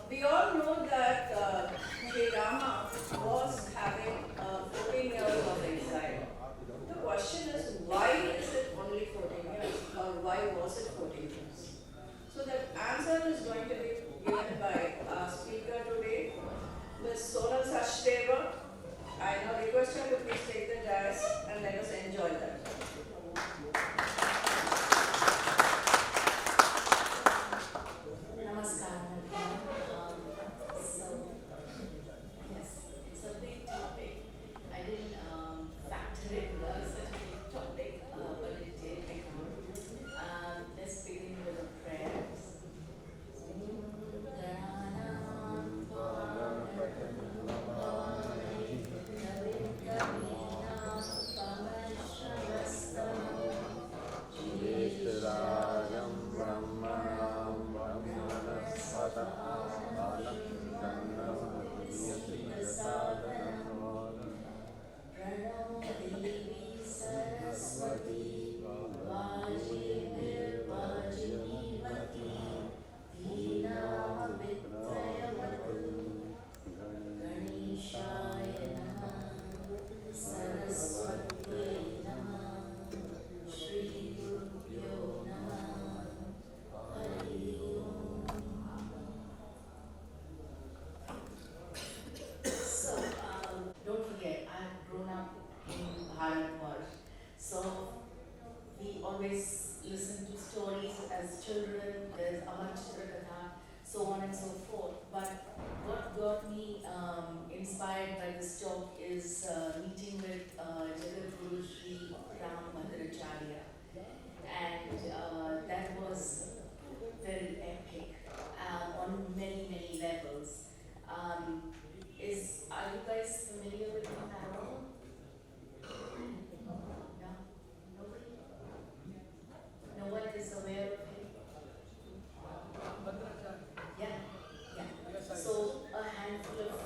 We all know that Sri Rama was having 14 years of exile. The question is, why is it only 14 years, or why was it 14 years? So the answer is going to be given by our speaker today, Ms. Sonal Sachdeva. I now request her to please take the dais and let us enjoy that. Namaskar. Yes, it's a big topic. I didn't factor in such a big topic, but it did become. Let's begin with a prayer. Don't forget, I've grown up in Bharatvarsh. So we always listen to stories as children, there's Amar Chitrakatha, so on and so forth. But what got me inspired by this talk is meeting with Jagadguru Sri Rāma. And that was very epic on many, many levels. Are you guys familiar with him at all? No? Nobody? No one is aware of him? Yeah, yeah. So a handful of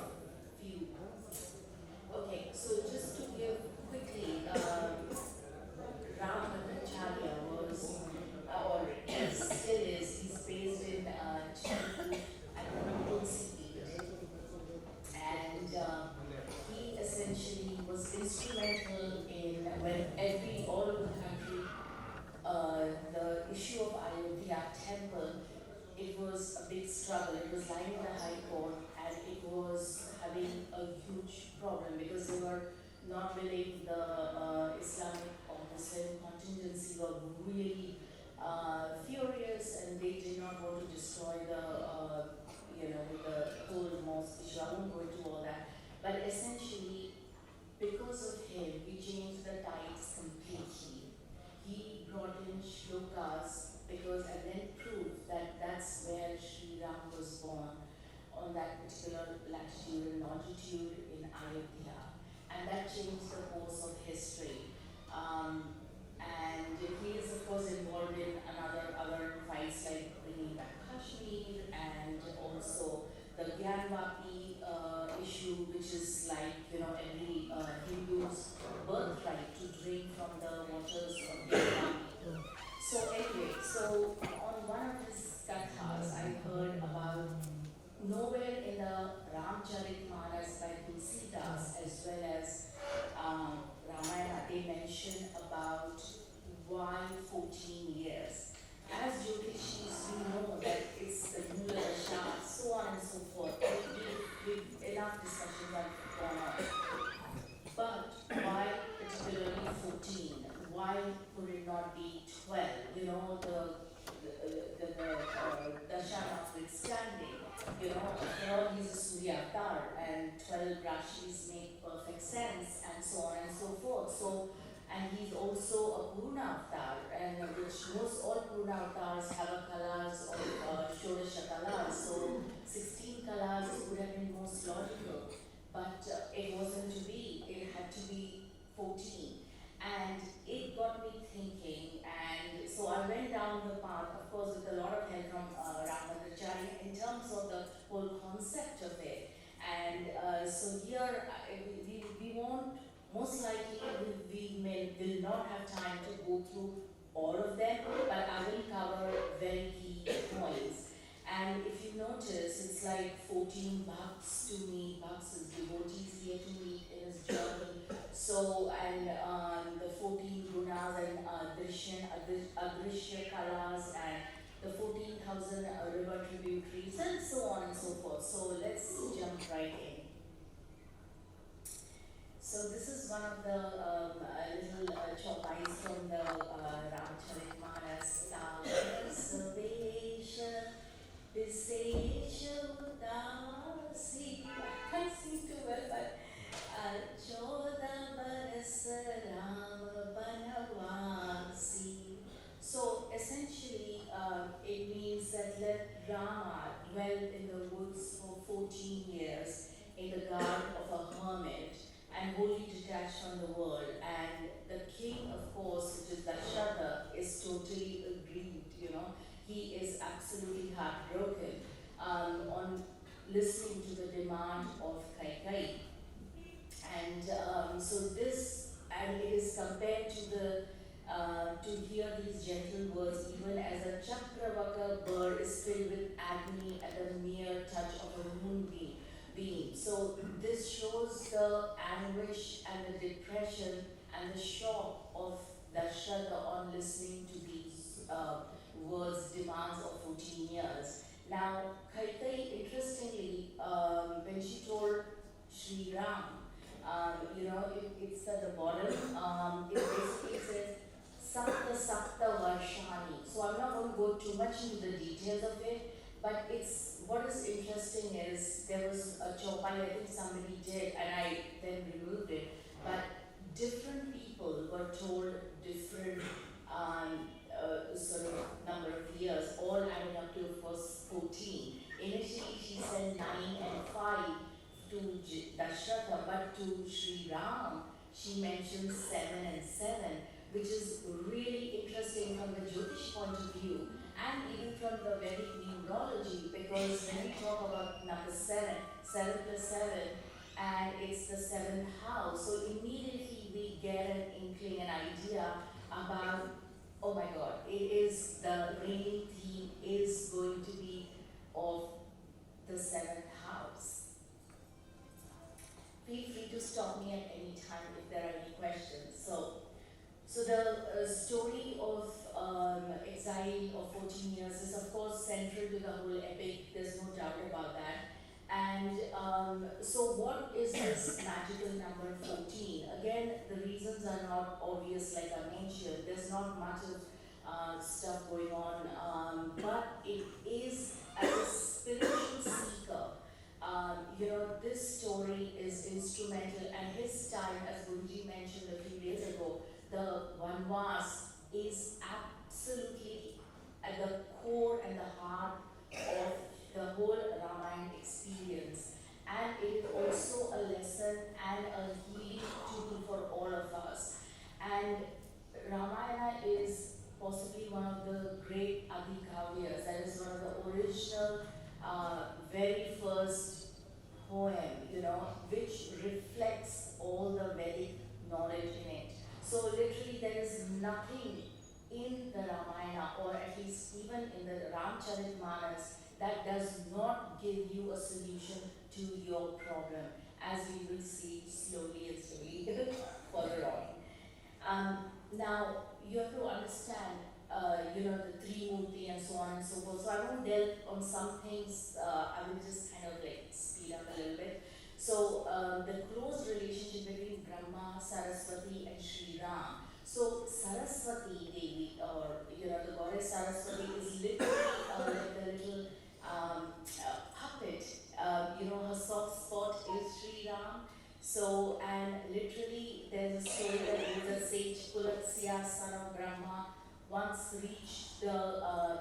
few. Okay, so just to give quickly, Rāma was, or still is, he's based in Chennai at the Tulsi Peeth. And he essentially was instrumental in when all over the country, the issue of Ayodhya temple, it was a big struggle. It was lying in the High Court and it was having a huge problem because they were not willing, the Islamic or Muslim contingency were really furious and they did not want to destroy the whole mosque issue. I won't go into all that. But essentially, because of him, we changed the tides completely. He brought in shlokas and then proved that that's where Sri Ram was born, on that particular latitude and longitude in Ayodhya. And that changed the course of history. And he is of course involved in other fights like bringing back Kashmir and also the Vanvāsa issue, which is like, every Hindu's birthright to drink from the waters of Vanvāsa. So anyway, so on one of his kathas, I heard about nowhere in the Ramcharitmanas by Tulsidas as well as Ramayana, they mention about why 14 years. As Jyotishis, we know that it's the Mula Dasha, so on and so forth. We've enough discussions have gone on. But why particularly 14? Why could it not be 12? The Dasha notwithstanding, here he's a Surya Avatar and 12 Rashis make perfect sense and so on and so forth. So, and he's also a Purna Avatar, and which most all Purna Avatars have a kalas of Shodasha kalas. So 16 kalas would have been most logical, but it wasn't to be. It had to be 14. And it got me thinking, and so I went down the path, of course with a lot of help from Rāma in terms of the whole concept of it. And so here we won't, most likely will not have time to go through all of them, but I will cover very key points. And if you notice, notice, it's like 14 bucks to meet, bucks is devotees here to meet in his journey. So, and the 14 gunas and adrishya kalas and the 14,000 river tributaries and so on and so forth. So let's jump right in. So this is one of the little chopais from the Ramcharitmanas. Savesha Visesha Udasi. I can't sing too well, but Choda Barasa Rama Banavasi. So essentially, it means that let Rama dwell in the woods for 14 years in the garb of a hermit and wholly detached from the world. And the king, of course, which is Dasharatha, is totally aggrieved, He is absolutely heartbroken on listening to the demand of Kaikeyi. And so this, and it is compared to the to hear these gentle words, even as a Chakravaka bird is filled with agony at the mere touch of a moonbeam. So this shows the anguish and the depression and the shock of Dasharatha on listening to these words, demands of 14 years. Now, Kaikeyi, interestingly, when she told Sri Ram, it's at the bottom, it basically says, Sapta Sapta Varshani. So I'm not going to go too much into the details of it, but what is interesting is there was a chopai, I think somebody did, and I then removed it, but different people were told different sort of number of years, all adding up to, of course, 14. Initially she said 9 and 5 to Dasharatha, but to Sri Ram she mentioned 7 and 7, which is really interesting from the Jyotish point of view and even from the Vedic numerology, because when we talk about number 7, 7 plus 7, and it's the 7th house, so immediately we get an inkling, an idea about, oh my God, the reigning theme is going to be of the 7th house. Feel free to stop me at any time if there are any questions. So the story of exile of 14 years is of course central to the whole epic, there's no doubt about that. And so what is this magical number 14? Again, the reasons are not obvious like I mentioned, there's not much of stuff going on, but it is, as a spiritual seeker, this story is instrumental, and his time, as Guruji mentioned a few days ago, the Vanvāsa is absolutely at the core and the heart of the whole Ramayana experience. And it is also a lesson and a healing tool for all of us. And Ramayana is possibly one of the great Adhikavyas, that is one of the original, very first poem, which reflects all the Vedic knowledge in it. So literally there is nothing in the Ramayana, or at least even in the Ramcharitmanas, that does not give you a solution to your problem, as we will see slowly and slowly further on. Now, you have to understand, the Trimurti and so on and so forth. So I won't delve on some things, I will just kind of like speed up a little bit. So the close relationship between Brahma, Saraswati and Sri Ram. So Saraswati Devi, or the goddess Saraswati, is literally like a little puppet. Her soft spot is Sri Ram. So, and literally there's a story that goes that sage Pulatsya, son of Brahma, once reached the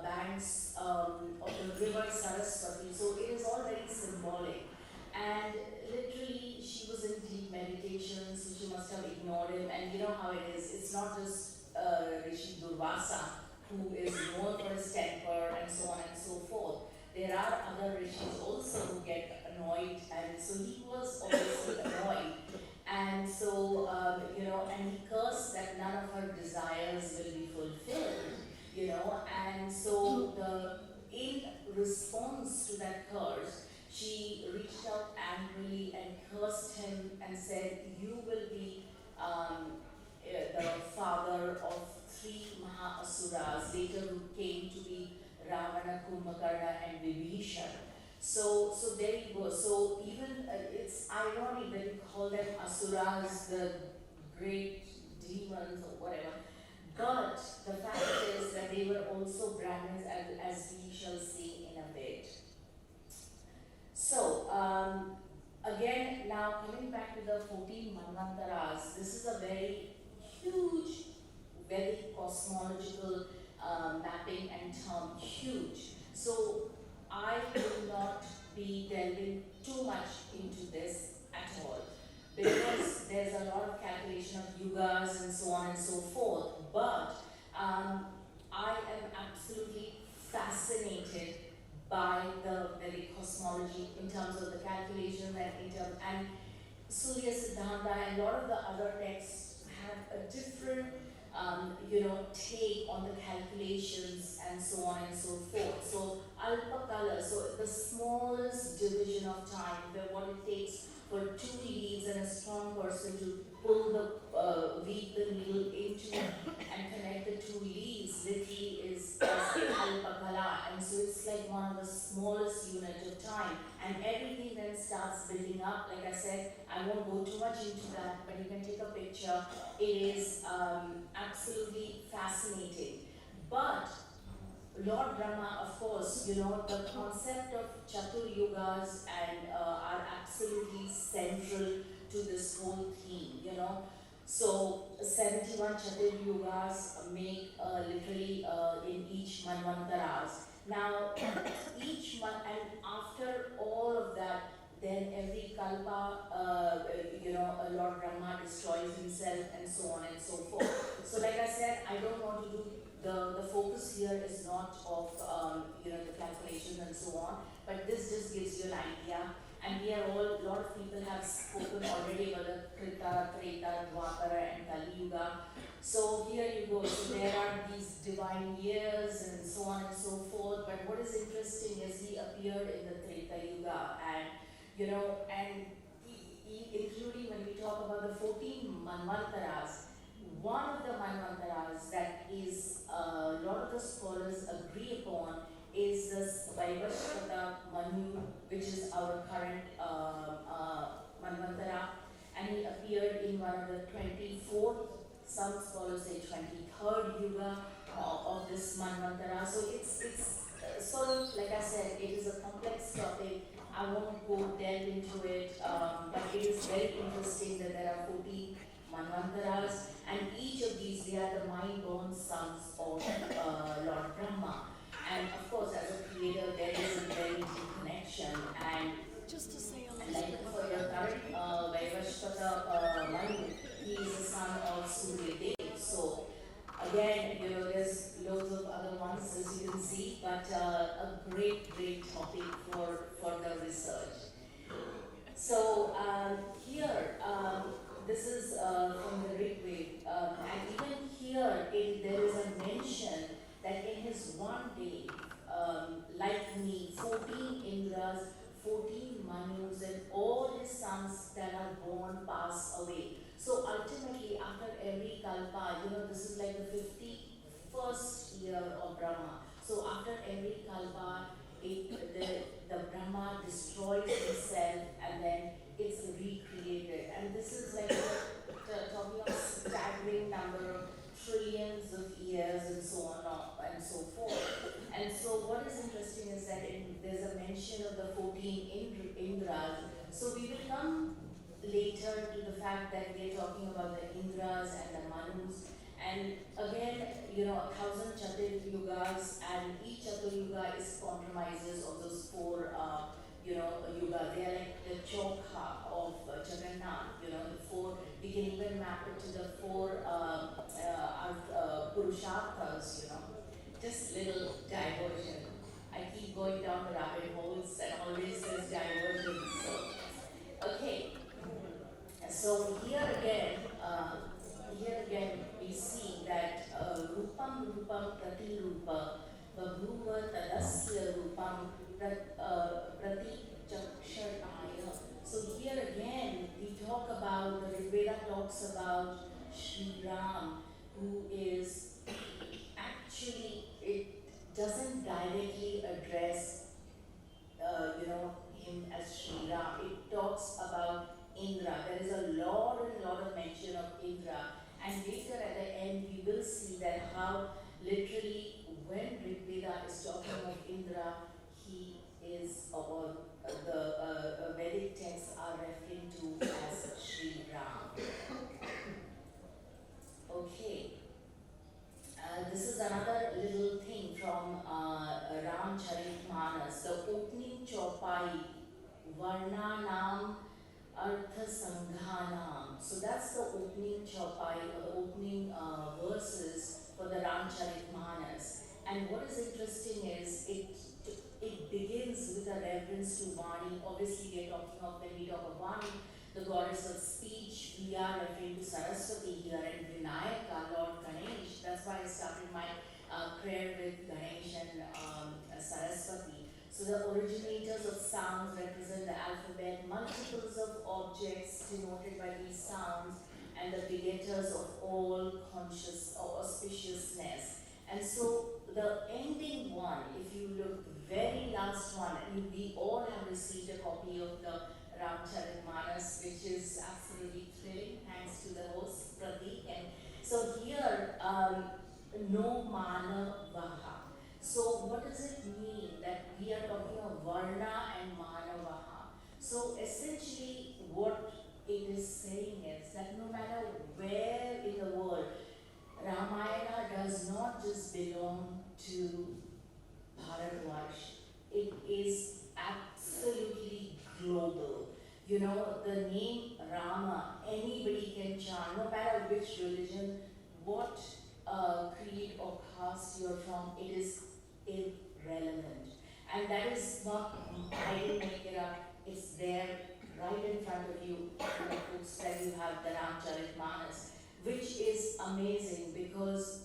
banks of the river Saraswati. So it is all very symbolic. And literally she was in deep meditation, so she must have ignored him. And you know how it is, it's not just Rishi Durvasa who is known for his temper and so on and so forth. There are other rishis also who get annoyed, and so he was obviously annoyed. And so, and he cursed that none of her desires will be fulfilled, and so in response to that curse, she reached out angrily and cursed him and said, "You will be the father of three Mahasuras, later who came to be Ravana, Kumbhakarna, and Vibhishan." So there you go. So even it's ironic that you call them Asuras, the great demons or whatever. But the fact is that they were also Brahmins, as we shall see in a bit. So, again, now coming back to the 14 Manvantaras, this is a very huge, very cosmological mapping and term, huge. So, I will not be delving too much into this at all, because there's a lot of calculation of yugas and so on and so forth. But I am absolutely fascinated by the very cosmology in terms of the calculation and Surya Siddhanta and a lot of the other texts have a different take on the calculations and so on and so forth. So Alpakala, so the smallest division of time, where what it takes for two leads and a strong person to pull weave the needle into and connect the two leads literally is Alpakala. And so it's like one of the smallest unit of time. And everything then starts building up. Like I said, I won't go too much into that, but you can take a picture. It is absolutely fascinating. But Lord Brahma, of course, the concept of Chatur Yugas and are absolutely central to this whole theme, So 71 Chatur Yugas make literally in each Manvantaras. Now, each month, and after all of that, then every Kalpa, Lord Brahma destroys himself and so on and so forth. So like I said, I don't want to do the focus here is not of the calculations and so on, but this just gives you an idea. And we are all, a lot of people have spoken already about the Krita, Treta, Dwapara and Kali Yuga. So here you go. So there are these divine years and so on and so forth. But what is interesting is he appeared in the Treta Yuga, and including when we talk about the 14 Manvantaras. One of the Manvantaras that is a lot of the scholars agree upon is this Vaivashvata Manu, which is our current Manvantara, and he appeared in one of the 24th, some scholars say 23rd Yuga of this Manvantara. So it's sort of, like I said, it is a complex topic. I won't go delve into it, but it is very interesting that there are 14 Manvantaras, and each of these, they are the mind-born sons of Lord Brahma. And of course, as a creator, there is a very deep connection. And just to say a little like for your current Vaivashvata Manu, he is the son of Surya Dev. So again, there's loads of other ones as you can see, but a great topic for the research. So here, this is from the Rig Veda, and even here there is a mention that in his one day, like me, 14 Indras, 14 Manus, and all his sons that are born pass away. So ultimately, after every Kalpa, this is like the 51st year of Brahma. So after every Kalpa, the Brahma destroys himself and then it's recreated. And this is like talking of staggering number of trillions of years and so on and so forth. And so what is interesting is that there's a mention of the 14 Indras. So we will come later to the fact that we're talking about the Indras and the Manus. And again, 1,000 Chatur Yugas, and each Chatur Yuga is compromises of those four Yuga. They are like the Chokha of Jagannath, the four, we can even map it to the four Purusharthas, just little diversion. I keep going down the rabbit holes and always there's diversion. So, okay. So here again we see that Rupam Prati Rupa Babhuva Tadasya Rupam Pratikshaya. So here again, we talk about, the Rigveda talks about Sri Ram, who is actually, it doesn't directly address, him as Sri Ram. It talks about Indra. There is a lot of mention of Indra. And later at the end, we will see that how literally when Rigveda is talking of Indra, he is, or the Vedic texts are referring to as Sri Ram. Okay. This is another little thing from Ramcharitmanas, the opening chopai, Varnanam Artha Sanghanam. So that's the opening chopai, or the opening verses for the Ramcharitmanas. And what is interesting is it begins with a reference to Vani. Obviously, we are talking of, when we talk of Vani, the goddess of speech, we are referring to Saraswati here, and Vinayaka, Lord Ganesh. That's why I started my prayer with Ganesh and Saraswati. So the originators of sounds represent the alphabet, multiples of objects denoted by these sounds, and the begetters of all conscious or auspiciousness. And so the ending one, if you look, the very last one, we all have received a copy of the Ramcharitmanas, which is absolutely thrilling, thanks to the host Pratik. And so here, no mana vaha. So what does it mean that we are talking of varna and mana vaha? So essentially, what it is saying is that no matter where in the world, Ramayana does not just belong to Bharatvarsh. It is absolutely global. The name Rama, anybody can chant, no matter which religion, what creed or caste you're from, it is irrelevant. And that is not, I didn't make it up, it's there right in front of you, in the books that you have, the Ramcharitmanas, which is amazing because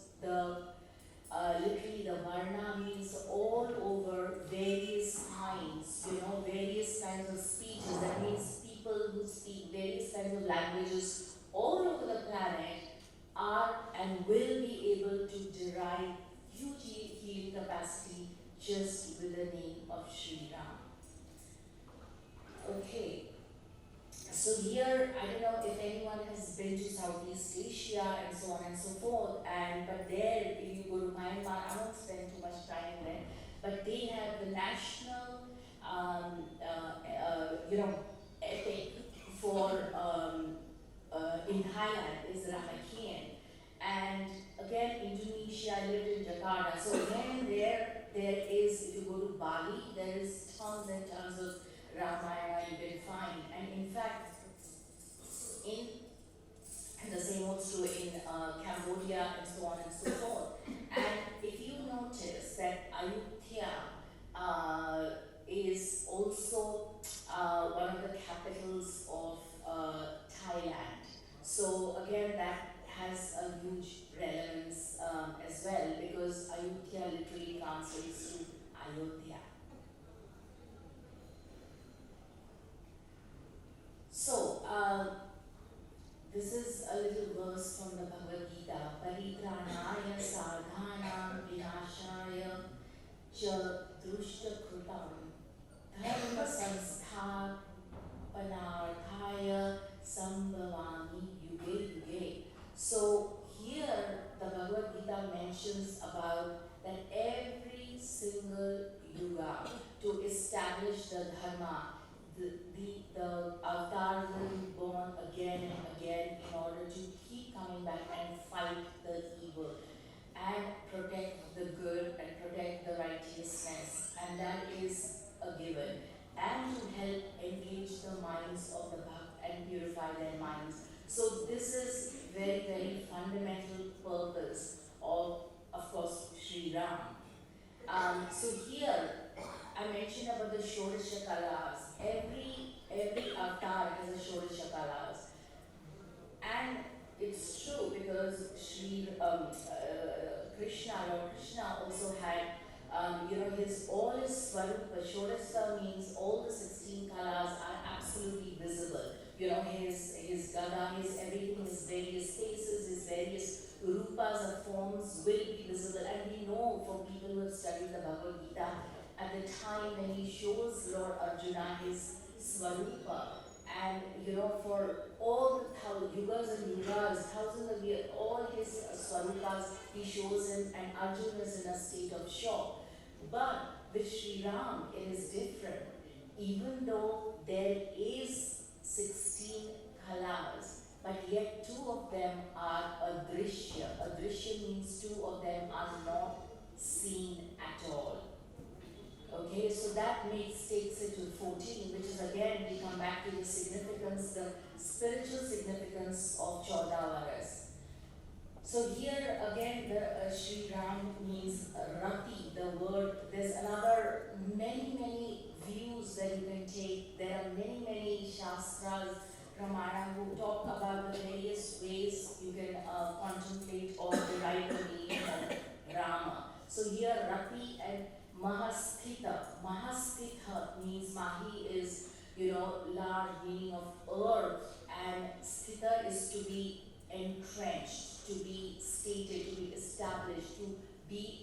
literally the varna means all over various kinds, various kinds of speeches. That means people who speak various kinds of languages all over the planet are and will be able to derive huge healing capacity just with the name of Sri Ram. Okay. So here, I don't know if anyone has been to Southeast Asia and so on and so forth, but there, if you go to Myanmar, I won't spend too much time there, but they have the national, epic for, in Thailand is Ramakien. And again, Indonesia, I lived in Jakarta, so again there is, if you go to Bali, there is tons and tons of Ramayana you can find. And in fact, in the same holds true in Cambodia and so on and so forth. And if you notice that Ayutthaya is also one of the capitals of Thailand. So again, that has a huge relevance as well, because Ayutthaya literally translates to Ayodhya. So, this is a little verse from the Bhagavad Gita. Paritranaya sadhanam vinashaya cha drushta krutam dharma sanstha panarthaya sambhavami yuge yuge. So here the Bhagavad Gita mentions about that every single yuga to establish the dharma, the avatars will be born again and again in order to keep coming back and fight the evil and protect the good and protect the righteousness, and that is a given, and to help engage the minds of the Bhakt and purify their minds. So this is very, very fundamental purpose of course, Sri Ram. So here I mentioned about the Shodasha Kalas. Every avatar has a Shodasha Kalas. And it's true because Krishna, Lord Krishna also had, all his Swarupa. Shodasha means all his gada, his everything, his various faces, his various rupas or forms will be visible. And we know from people who have studied the Bhagavad Gita, at the time when he shows Lord Arjuna his Swarupa, and for all the yugas and yugas, thousands of years, all his Swarupas he shows him, and Arjuna is in a state of shock. But with Sri Ram, it is different. Even though there is 16 kalas, but yet 2 of them are adrishya. Adrishya means 2 of them are not seen at all. Okay, so that takes it to 14, which is again, we come back to the significance, the spiritual significance of Chaudavaras. So here again, the Sri Ram means Rati, the word. There's another many views that you can take. There are many shastras, Ramayana, who talk about the various ways you can contemplate or derive the meaning of Rama. So here Rati and Mahasthita. Mahasthita means Mahi is, large, meaning of earth, and Sthita is to be entrenched, to be stated, to be established, to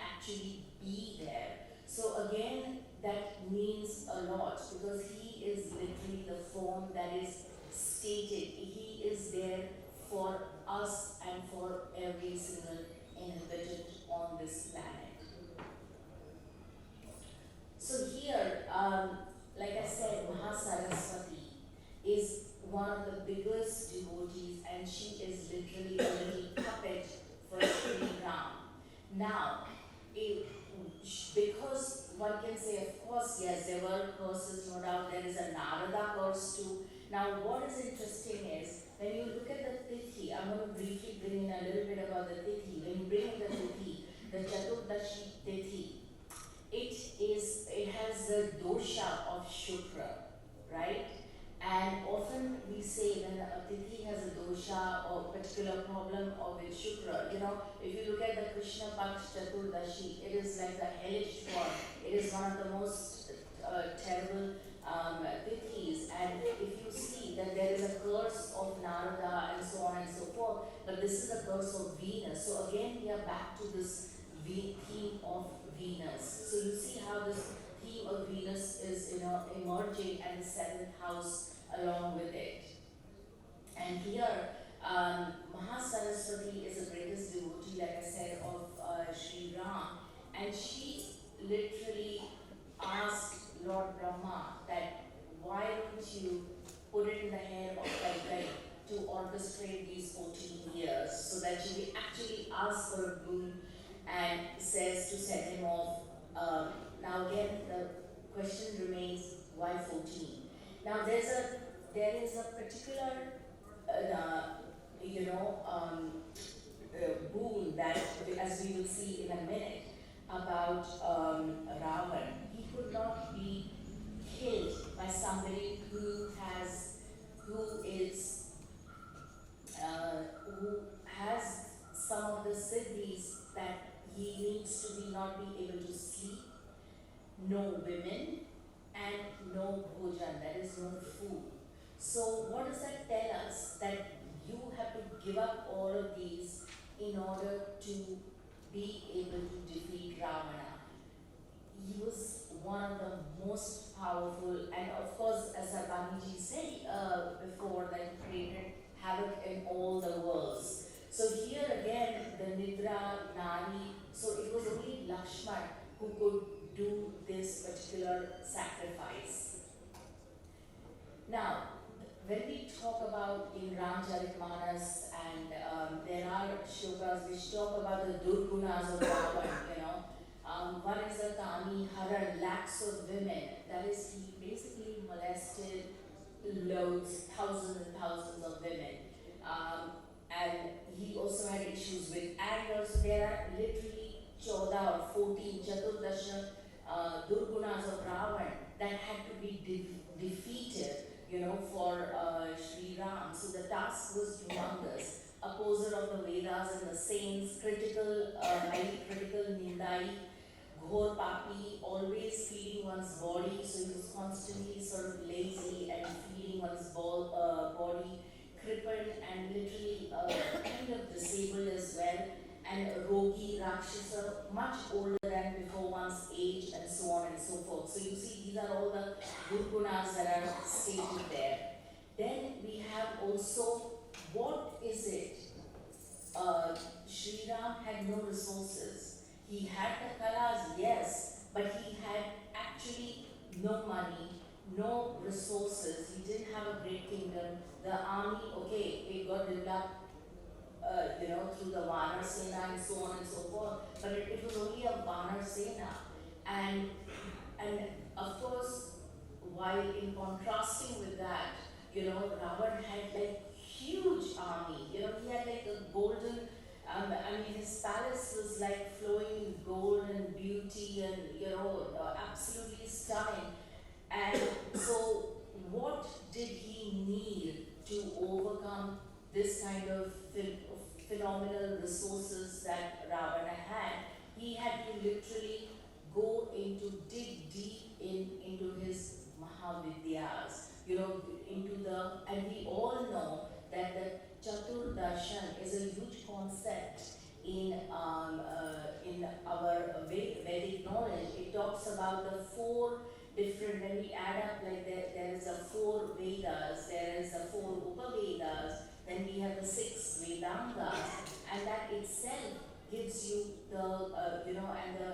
actually be there. So again, that means a lot, because he is literally the form that is stated. He is there for us and for every single inhabitant on this planet. So here, like I said, Mahasaraswati is one of the biggest devotees, and she is literally a little puppet for Sri Ram. Now, because one can say, of course, yes, there were curses, no doubt, there is a Narada curse too. Now, what is interesting is, when you look at the Tithi, I'm going to briefly bring in a little bit about the Tithi. When you bring in the Tithi, the Chaturdashi Tithi, it has the dosha of Shukra, right? And often we say when a Tithi has a dosha or particular problem or with Shukra, if you look at the Krishna Paksh Chaturdashi, it is like the hellish form. It is one of the most terrible Tithis, and if you see that there is a curse of Narada and so on and so forth, but this is a curse of Venus. So again, we are back to this theme of Venus. So you see how this theme of Venus is emerging, and the 7th house along with it. And here, Mahasaraswati is the greatest devotee, like I said, of Sri Ram, and she literally asked Lord Brahma that why don't you put it in the hand of Kaikai to orchestrate these 14 years, so that she will actually ask for a boon and says to set him off. Now again, the question remains, why 14? Now there is a particular boon that, as we will see in a minute, about Ravan. He could not be killed by somebody who has some of the siddhis that he needs to not be able to sleep, no women, and no bhojan, that is no food. So what does that tell us? That you have to give up all of these in order to be able to defeat Ravana. He was one of the most powerful, and of course, as Sarbaniji said before, that he created havoc in all the worlds. So here again, the Nidra, Nari, so it was only Lakshman who could do this particular sacrifice. Now, when we talk about in Ramcharitmanas, and there are shlokas which talk about the Durgunas of Ravan, one is a Kami Haran, lakhs of women, that is, he basically molested loads, thousands and thousands of women. And he also had issues with anger, so there are literally 14 or 14 Chaturdasha Durgunas of Ravan that had to be defeated, for Sri Ram. So the task was humongous. Opposer of the Vedas and the saints, highly critical Nindai, Ghor Papi, always feeding one's body, so he was constantly sort of lazy and feeding one's body crippled and literally kind of disabled as well, and a Rogi Rakshasa, much older than before one's age, and so on and so forth. So you see, these are all the Gurgunas that are stated there. Then we have also, what is it? Sri Ram had no resources. He had the kalas, yes, but he had actually no money, no resources. He didn't have a great kingdom. The army, okay, it got developed, through the Vanar Sena and so on and so forth, but it was only a Vanar Sena. And of course, while in contrasting with that, Ravan had like huge army. He had like a golden, his palace was like flowing with gold and beauty and, absolutely stunning. And so, what did he need to overcome this kind of phenomenal resources that Ravana had? He had to literally dig deep into his Mahavidyas, and we all know that the Chatur Darshan is a huge concept in our Vedic knowledge. It talks about the four different, when we add up, like there is the four Vedas, there is the four Upavedas, then we have the six Vedangas, and that itself gives you the, and the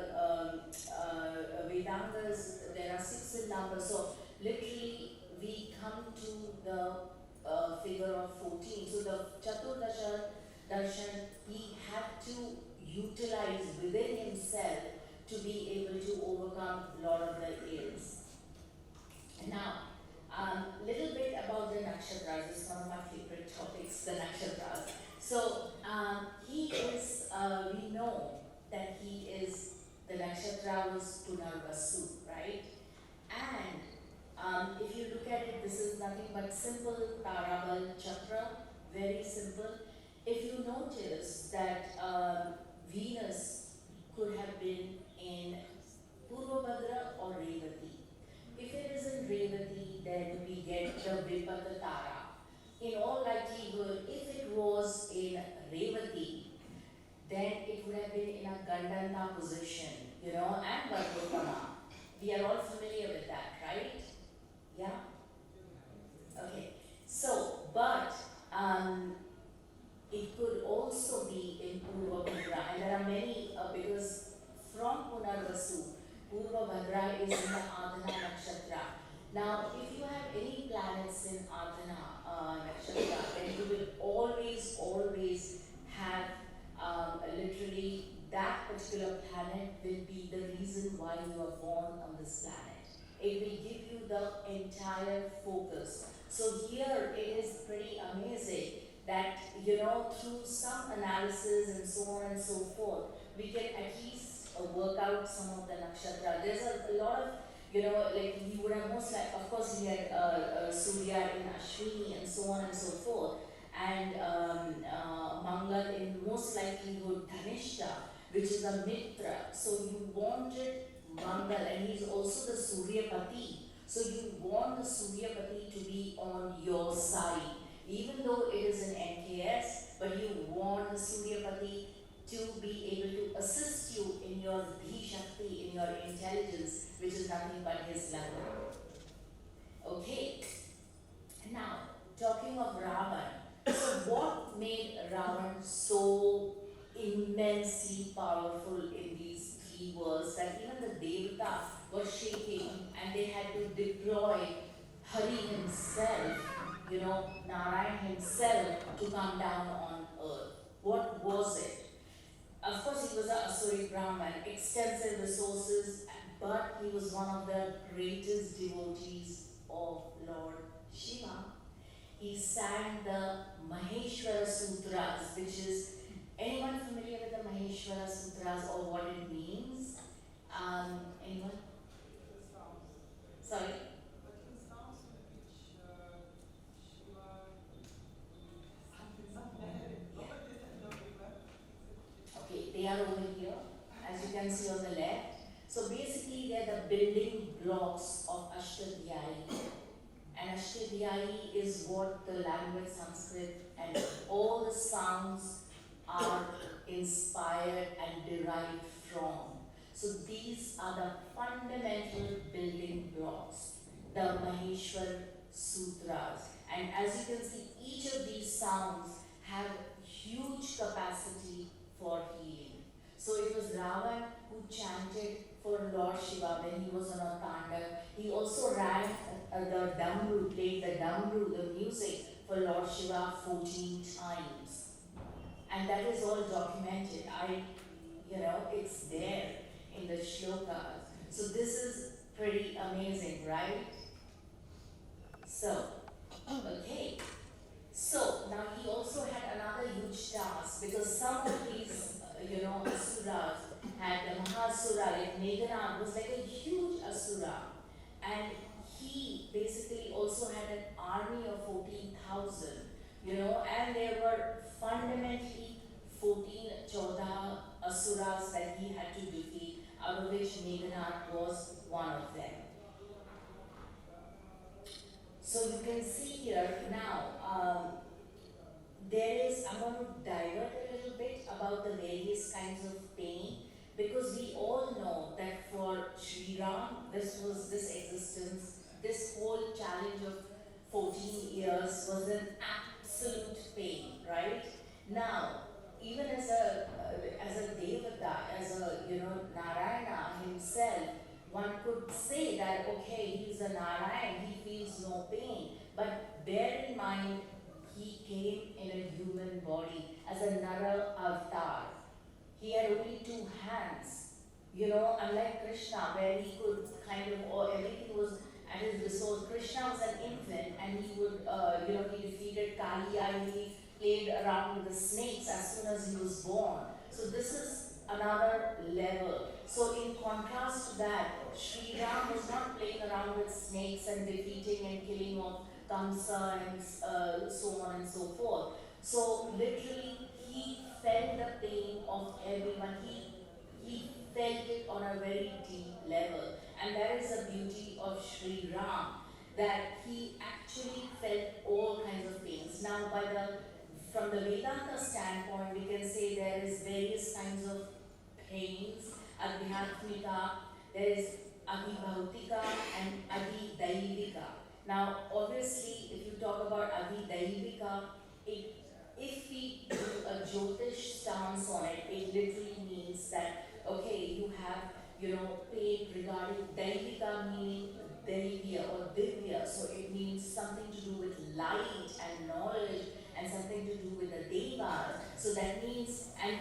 Vedangas, there are six in number, so literally we come to the figure of 14. So the Chatur Darshan, he had to utilize within himself to be able to overcome a lot of the ills. Now, little bit about the nakshatras. It's one of my favorite topics, the nakshatras. So, he is, we know that he is, the nakshatra was Punarvasu, right? And if you look at it, this is nothing but simple Tarabal Chakra, very simple. If you notice that Venus could have been in Purvabhadra or Revati. If it is in Revati, then we get the Vipata Tara. In all likelihood, if it was in Revati, then it would have been in a Gandanta position, and Vargotama. We are all familiar with that, right? Yeah? Okay. So, but it could also be in Purvabhadra, and there are many, because from Punarvasu, Purvabhadra is in the Adhana Nakshatra. Now, if you have any planets in Adhana Nakshatra, then you will always have literally that particular planet will be the reason why you are born on this planet. It will give you the entire focus. So here it is pretty amazing that, through some analysis and so on and so forth, we can at least work out some of the nakshatra. There's a lot of, like he would have most like, of course he had Surya in Ashwini and so on and so forth, and Mangal in most likelihood Dhanishta, which is a Mitra. So you wanted Mangal, and he's also the Suryapati. So you want the Suryapati to be on your side. Even though it is an NKS, but you want the Suryapati to be able to assist you in your Dhi Shakti, in your intelligence, which is nothing but his love. Okay. Now, talking of Ravan, so what made Ravan so immensely powerful in these three worlds that even the Devata was shaking and they had to deploy Hari himself, Narayan himself to come down on earth? What was it? Of course, he was an Asuri Brahman, extensive resources, but he was one of the greatest devotees of Lord Shiva. He sang the Maheshwara Sutras, which is, anyone familiar with the Maheshwara Sutras or what it means? Anyone? Sorry? Okay, they are over here, as you can see on the left. So basically, they are the building blocks of Ashtadhyayi. And Ashtadhyayi Ashtavyai is what the language Sanskrit and all the sounds are inspired and derived from. So these are the fundamental building blocks, the Maheshwar Sutras. And as you can see, each of these sounds have huge capacity for healing. So it was Ravan who chanted for Lord Shiva when he was on a Tandav. He also ran the Damru, played the Damru, the music for Lord Shiva 14 times. And that is all documented. It's there in the shlokas. So this is pretty amazing, right? So, okay. So now he also had another huge task because some of these, asuras had the Mahasura, like Meghanad was like a huge asura. And he basically also had an army of 14,000, and there were fundamentally 14 Choda asuras that he had to defeat, out of which Meghanad was one of them. So you can see here now, I'm going to divert a little bit about the various kinds of pain, because we all know that for Sri Ram, this existence, this whole challenge of 14 years was an absolute pain, right? Now, even as a Devata, as a Narayana himself, one could say that okay, he's a Narayan, he feels no pain, but bear in mind he came in a human body as a Nara avatar. He had only 2 hands, unlike Krishna, where he could everything was at his resource. Krishna was an infant and he would, he defeated Kali and he played around with the snakes as soon as he was born. So this is another level. So in contrast to that, Sri Ram was not playing around with snakes and defeating and killing of Kamsa and so on and so forth. So literally, he felt the pain of everyone. He felt it on a very deep level. And that is the beauty of Sri Ram, that he actually felt all kinds of pains. Now, from the Vedanta standpoint, we can say there is various kinds of pains, adhyatmika, there is adhibhautika and adhidaivika. Now, obviously, if you talk about adhidaivika, if we do a Jyotish stance on it, it literally means that, okay, you have, pain regarding daivika, meaning daivya or divya, so it means something to do with light and knowledge and something to do with the devas. So that means, and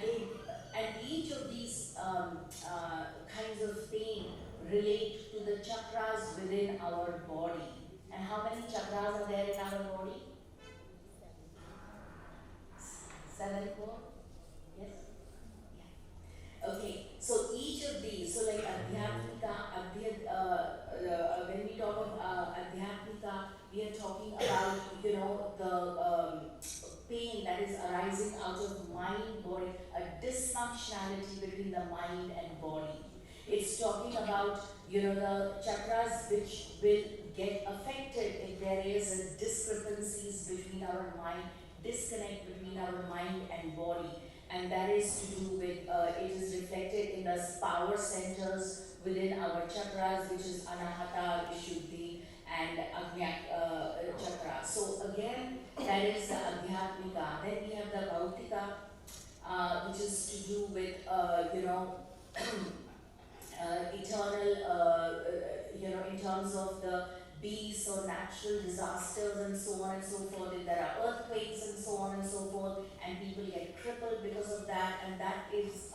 each of these kinds of pain relate to the chakras within our body. And how many chakras are there in our body? 7 more? Yes? Yeah. Okay, so each of these, so like Adhyatmika, when we talk of Adhyatmika, we are talking about, the pain that is arising out of mind, body, a dysfunctionality between the mind and body. It's talking about, the chakras which will get affected if there is a discrepancies between our mind, disconnect between our mind and body. And that is to do with, it is reflected in the power centers within our chakras, which is Anahata, Vishuddhi, and Agnya chakra. So again, that is the Adhyatmika. Then we have the Bhautika, which is to do with, eternal, in terms of the beasts or natural disasters and so on and so forth. If there are earthquakes and so on and so forth, and people get crippled because of that, and that is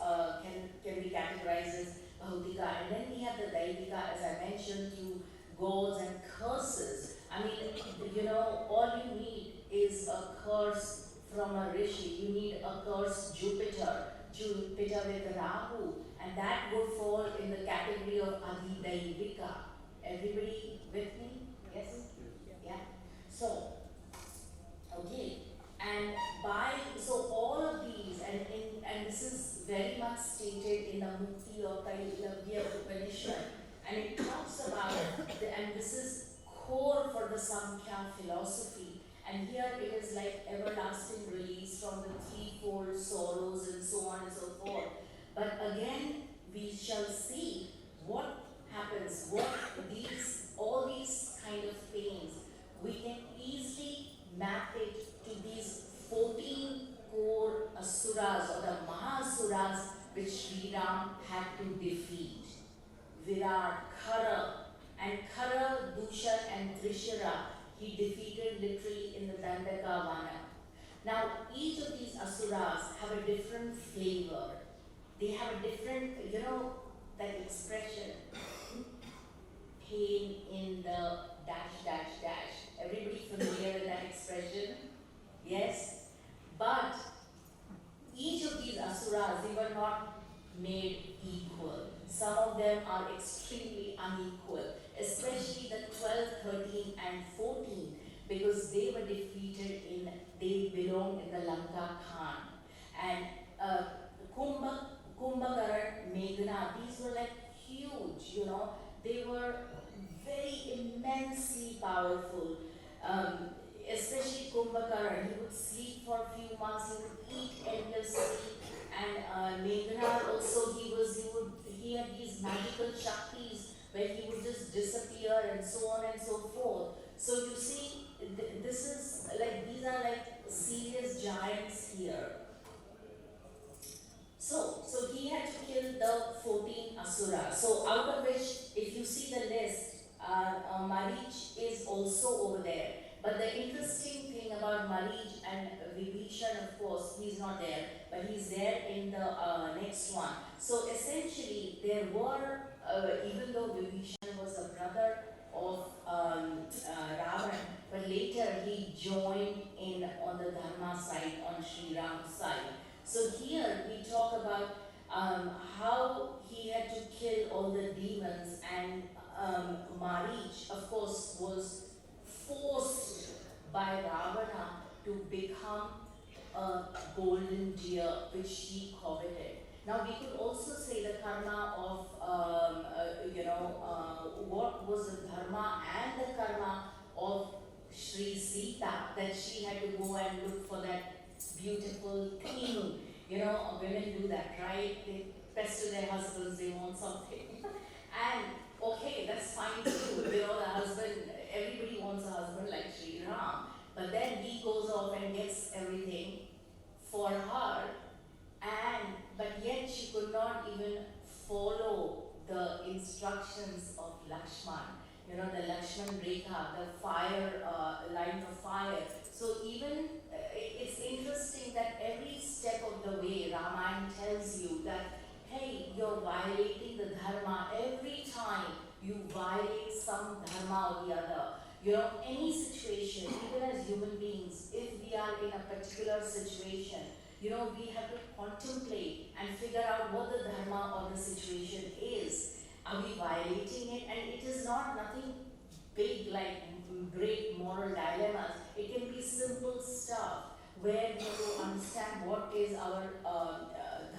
can be categorized as Bhautika. And then we have the Daivika, as I mentioned, through goals and curses. I mean, all you need is a curse from a rishi. You need a curse Jupiter with Rahu, and that would fall in the category of Adhidaivika. Everybody with me? Yes? Yeah. So, okay. And so all of these, and this is very much stated in the Mukti or Kailavya Upanishad, and it talks about, and this is core for the Samkhya philosophy. And here it is like everlasting release from the threefold sorrows and so on and so forth. But again, we shall see what happens, all these kind of pains, we can easily map it to these 14 core asuras or the Mahasuras which Sri Ram had to defeat. Virat, Khara, and Khara, Dushan and Trishara he defeated literally in the Dandaka Vana. Now each of these asuras have a different flavor. They have a different, that expression, pain in the dash dash dash. Everybody familiar with that expression? Yes? But each of these asuras, they were not made equal. Some of them are extremely unequal, especially the 12, 13 and 14, because they were defeated they belonged in the Lanka Khan. And Kumbhakaran, Meghna, these were like huge, they were very immensely powerful. Especially Kumbhakaran, he would sleep for a few months, he would eat endlessly, and Meghna also, he had these magical shaktis where he would just disappear and so on and so forth. So you see, these are like serious giants here. So he had to kill the 14 asuras. So out of which, if you see the list, Marich is also over there. But the interesting thing about Marich and Vibhishan, of course, he's not there, but he's there in the next one. So essentially, there were, even though Vibhishan was a brother of Ravan, but later he joined in on the Dharma side, on Sri Ram's side. So here we talk about how he had to kill all the demons, and Marich, of course, was forced by Ravana to become a golden deer which he coveted. Now we could also say the karma of, what was the dharma and the karma of Sri Sita, that she had to go and look for that beautiful king. Women do that, right? They pester their husbands, they want something. And okay, that's fine too. The husband, everybody wants a husband like Sri Ram. But then he goes off and gets everything for her, but yet she could not even follow the instructions of Lakshman. The Lakshman Rekha, the fire, line of fire. So even, it's interesting that every step of the way, Ramayana tells you that, hey, you're violating the dharma. Every time you violate some dharma or the other, any situation, even as human beings, if we are in a particular situation, we have to contemplate and figure out what the dharma or the situation is. Are we violating it? And it is not nothing big like great moral dilemmas. It can be simple stuff where we have to understand what is our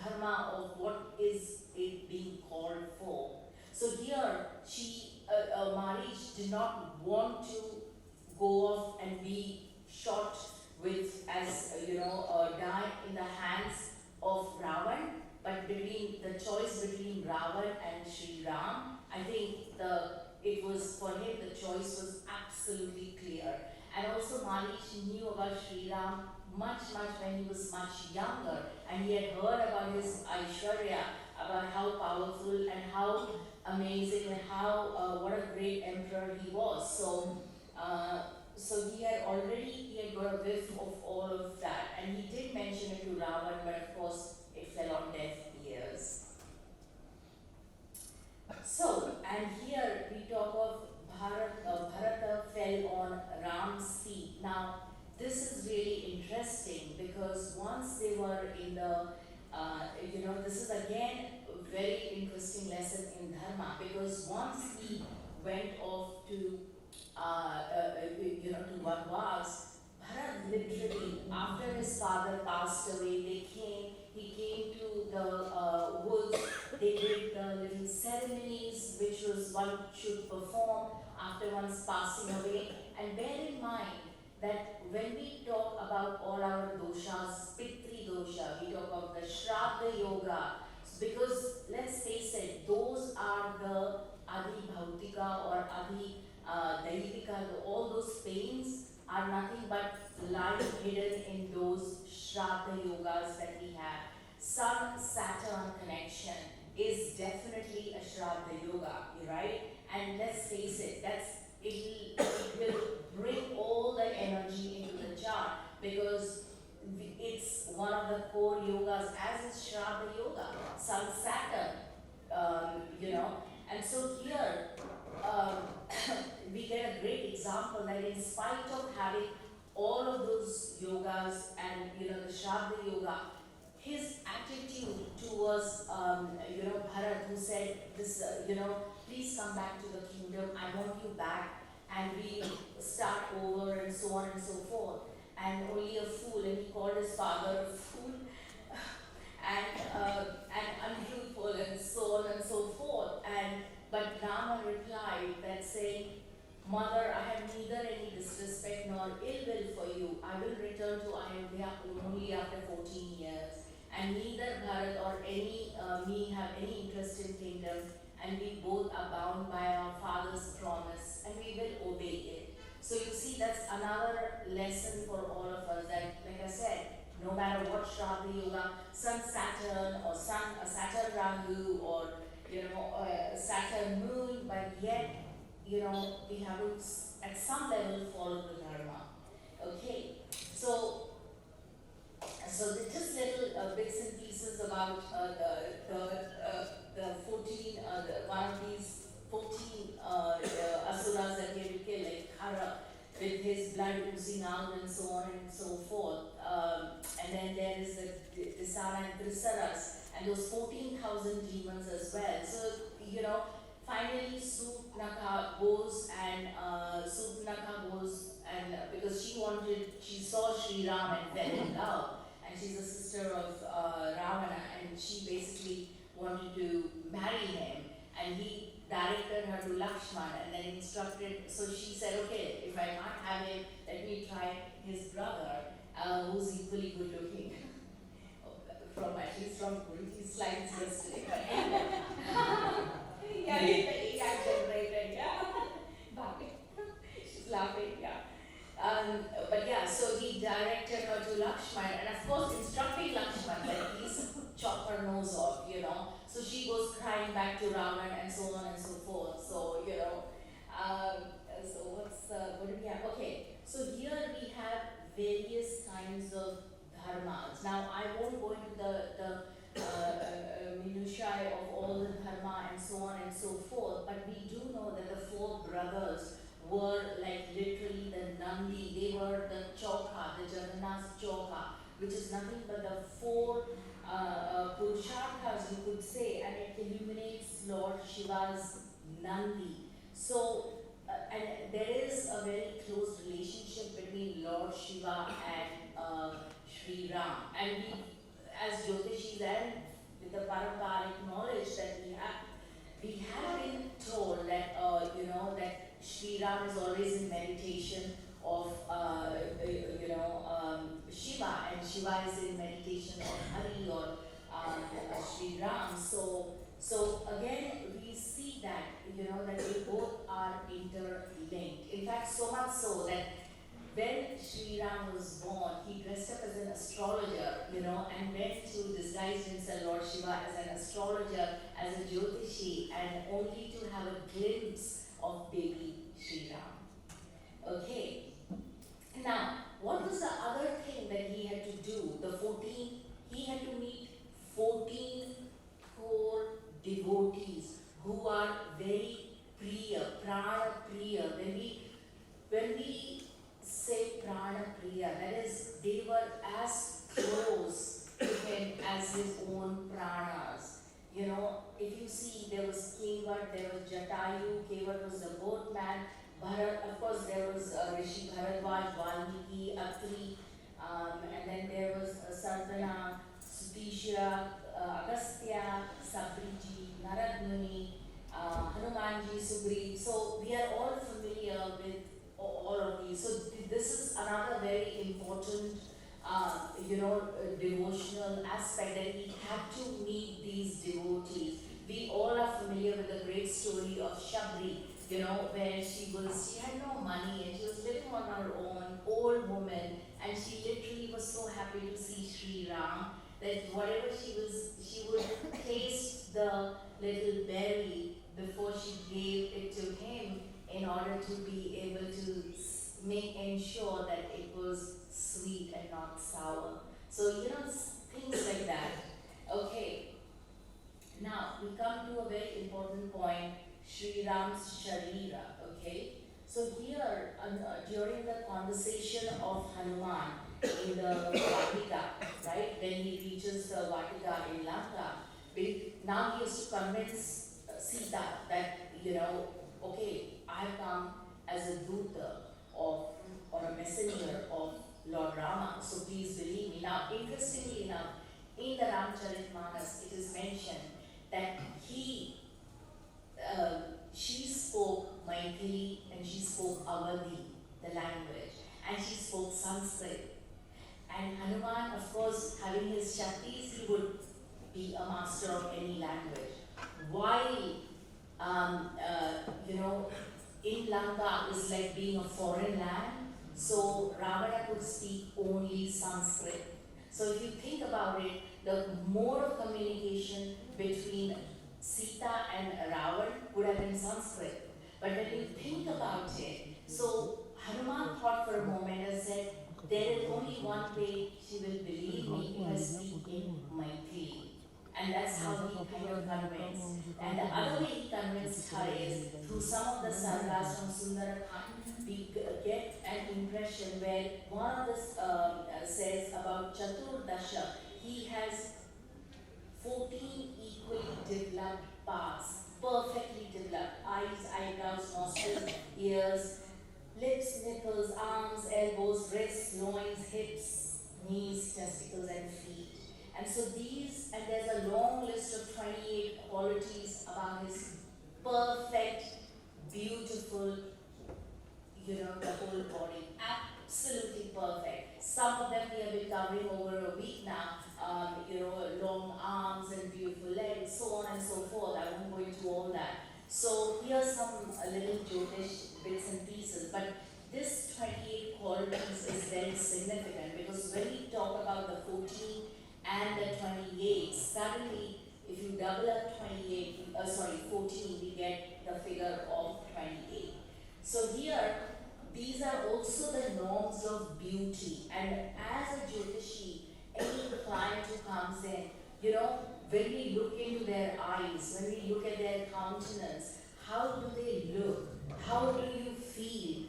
dharma or what is it being called for. So here, Marich did not want to go off and be shot with, die in the hands of Ravan, but the choice between Ravan and Sri Ram, I think it was for him, the choice was absolutely clear. And also Marich knew about Sri Ram much when he was much younger, and he had heard about his Aishwarya, about how powerful and how amazing and how what a great emperor he was. So he had got a whiff of all of that, and he did mention it to Ravan, but of course it fell on deaf ears. So, and here we talk of Bharata fell on Ram's feet. Now, this is really interesting because once they were in the, this is again a very interesting lesson in Dharma, because once he went off to Vanvāsa, Bharat literally, after his father passed away, he came to the woods, they did the little ceremonies which one should perform after one's passing away, and when we talk about all our doshas, Pitri dosha, we talk of the Shraddha yoga, because let's face it, those are the Adi Bhautika or Adi Daivika, all those pains are nothing but lie hidden in those Shraddha yogas that we have. Sun Saturn connection is definitely a Shraddha yoga, right? And let's face it, it will bring all the energy into the chart because it's one of the core yogas as is Shraddha yoga, Sun Saturn, and so here um, we get a great example that in spite of having all of those yogas and the Shraddha yoga, his attitude towards Bharat, who said this, please come back to the kingdom, I want you back, and we start over and so on and so forth. And only a fool, and he called his father a fool, and untruthful, and so on and so forth. But Rāma replied that saying, Mother, I have neither any disrespect nor ill will for you. I will return to Ayodhya only after 14 years. And neither Bharat or me have any interest in kingdom, and we both are bound by our father's promise, and we will obey it. So you see, that's another lesson for all of us, that, like I said, no matter what Shraddha yoga, Sun Saturn or Saturn Rahu or Saturn Moon, but yet we have to at some level follow the dharma. Okay, so just little bits and pieces about the 14 one of these 14 asuras that he had to kill, like Khara, with his blood oozing out and so on and so forth. And then there is the Disara and Trisaras, and those 14,000 demons as well. So, finally Supnaka goes and because she saw Sri Ram and fell in love, and she's a sister of Ravana, and she basically wanted to marry him, and he directed her to Lakshman and then instructed, so she said, okay, if I can't have him, let me try his brother, who's equally good looking. At least from Puriti's slides yesterday. Yeah, he got generated, yeah. She's laughing, yeah. But yeah, so he directed her to Lakshman, and of course instructing Lakshman that please chop her nose off, So she goes crying back to Raman and so on and so forth. So, so what do we have? Okay, so here we have various kinds of dharmas. Now, I won't go into the minutiae of all the dharma and so on and so forth, but we do know that the four brothers were like literally the Nandi, they were the Chauka, the Jagannath Chauka, which is nothing but the four Purusharthas, you could say, and it illuminates Lord Shiva's Nandi. So, and there is a very close relationship between Lord Shiva and Sri Ram. And we, as Jyotishis and with the paramparic knowledge that we have been told that, that Sri Ram is always in meditation of, Shiva, and Shiva is in meditation of Hari or Sri Ram. So again, we see that, that they both are interlinked. In fact, so much so that when Sri Ram was born, he dressed up as an astrologer, and went to disguise himself, Lord Shiva, as an astrologer, as a Jyotishi, and only to have a glimpse of baby Sri Ram. Okay. Now, what was the other thing that he had to do? He had to meet 14 core devotees who are very priya, prana priya. When we say prana priya, that is, they were as close to him as his own pranas. If you see, there was Kevat, there was Jatayu, Kevat was the boatman, Bharat, of course there was Rishi Bharadwaj, Valmiki, Atri, and then there was Sardana, Sutisha, Agastya, Sabriji, Narad Muni, Hanumanji, Sugri. So we are all familiar with all of these. So this is another very aspect that he had to meet these devotees. We all are familiar with the great story of Shabri, where she had no money and she was living on her own, old woman, and she literally was so happy to see Sri Ram that whatever she would taste the little berry before she gave it to him in order to be able to ensure that it was sweet and not sour. So, things like that. Okay, now we come to a very important point, Sri Ram's Sharira. Okay, so here during the conversation of Hanuman in the Vatika, right, when he reaches the Vatika in Lanka, now he has to convince Sita that, okay, I have come as a Duta or a messenger of Lord Rama, so please believe me. Now, interestingly enough, in the Ramcharitmanas, it is mentioned that she spoke Maithili and she spoke Awadhi, the language, and she spoke Sanskrit. And Hanuman, of course, having his Shaktis, he would be a master of any language. While, in Lanka is like being a foreign land, so Ravana could speak only Sanskrit. So if you think about it, the mode of communication between Sita and Ravan would have been Sanskrit. But when you think about it, so Hanuman thought for a moment and said, there is only one way she will believe me if I speak in Maithili. And that's how he kind of convinced. And the other way he convinced her is through some of the sargas from Sundarakand, we get an impression where one of the says about Chaturdasha, he has 14 equally developed parts, perfectly developed: eyes, eyebrows, nostrils, ears, lips, nipples, arms, elbows, wrists, loins, hips, knees, testicles, and feet. And so there's a long list of 28 qualities about his perfect, beautiful, the whole body. Absolutely perfect. Some of them we have been covering over a week now. Long arms and beautiful legs, so on and so forth. I won't go into all that. So here's some little Jyotish bits and pieces. But this 28 qualities is very significant because when we talk about the 14 and the 28, suddenly if you double up 14, we get the figure of 28. So here, these are also the norms of beauty. And as a Jyotishi, any client who comes in, when we look into their eyes, when we look at their countenance, how do they look? How do you feel?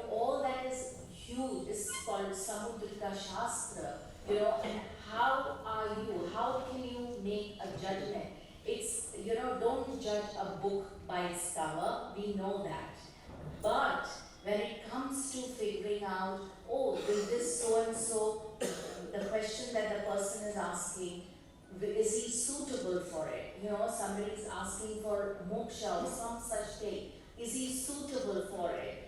All that is huge. It's called Samudrika Shastra. And how are you? How can you make a judgment? It's, don't judge a book by its cover. We know that. But when it comes to figuring out, will this so-and-so, the question that the person is asking, is he suitable for it? Somebody is asking for moksha or some such thing. Is he suitable for it?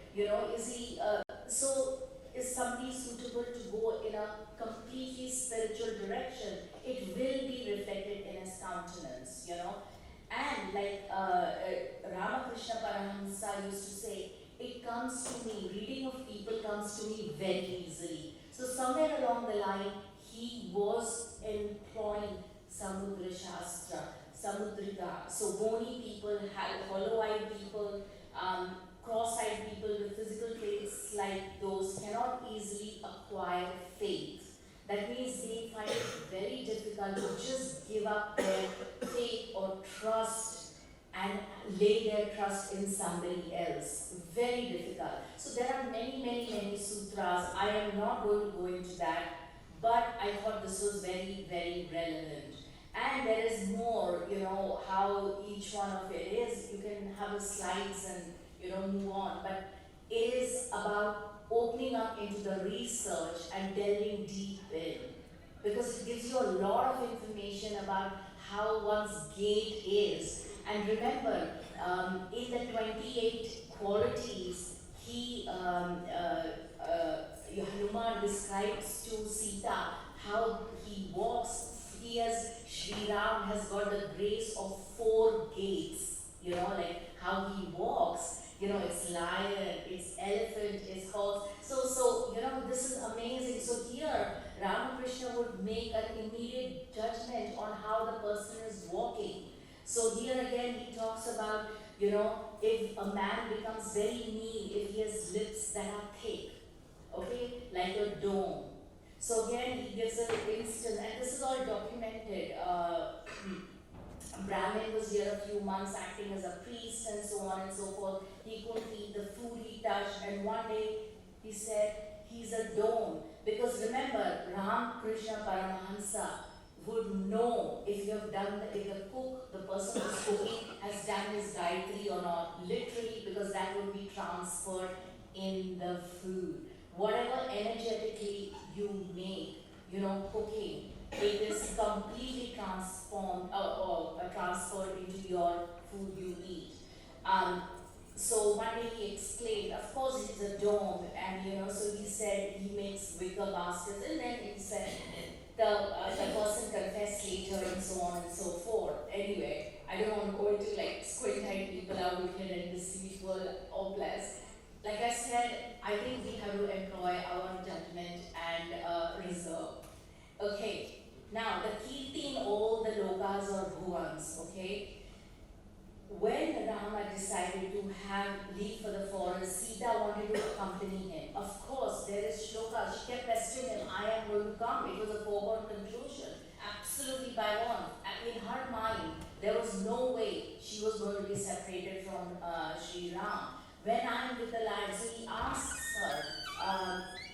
Is somebody suitable to go in a completely spiritual direction? It will be reflected in his countenance, And like Ramakrishna Paramahamsa used to say, it comes to me, reading of people comes to me very easily. So somewhere along the line, he was employing Samudra Shastra, Samudrika. So bony people, hollow-eyed people, cross-eyed people with physical traits like those cannot easily acquire faith. That means they find it very difficult to just give up their faith or trust and lay their trust in somebody else. Very difficult. So there are many, many, many sutras. I am not going to go into that, but I thought this was very, very relevant. And there is more, how each one of it is. You can have the slides and, move on. But it is about opening up into the research and delving deep in. Because it gives you a lot of information about how one's gait is. And remember, in the 28 qualities, Hanuman describes to Sita how he walks. He Sri Ram has got the grace of 4 gates, like how he walks, it's lion, it's elephant, it's horse. So, this is amazing. So here, Ramakrishna would make an immediate judgment on how the person is walking. So here again, he talks about, if a man becomes very mean, if he has lips that are thick, okay, like a dome. So again, he gives an instance, and this is all documented. Brahmin was here a few months acting as a priest and so on and so forth. He couldn't eat the food he touched, and one day he said he's a dome. Because remember, Ram Krishna Paramahansa would know if the person who's cooking has done his Gayatri or not, literally, because that would be transferred in the food. Whatever energetically you make, cooking, it is completely transformed or transferred into your food you eat. So one day he explained, of course he's a dome, and so he said he makes wicker baskets, and then he said the person confessed later and so on and so forth. Anyway, I don't want to go into like squint-eyed people are wicked and deceitful or blessed. Like I said, I think we have to employ our judgment and reserve. Okay, now the keeping all the lokas or bhuvans, okay? When Rama decided to leave for the forest, Sita wanted to accompany him. Of course, there is shloka. She kept pestering him, I am going to come. It was a foregone conclusion. Absolutely by one. And in her mind, there was no way she was going to be separated from Sri Ram. When I am with the lion, so he asks her,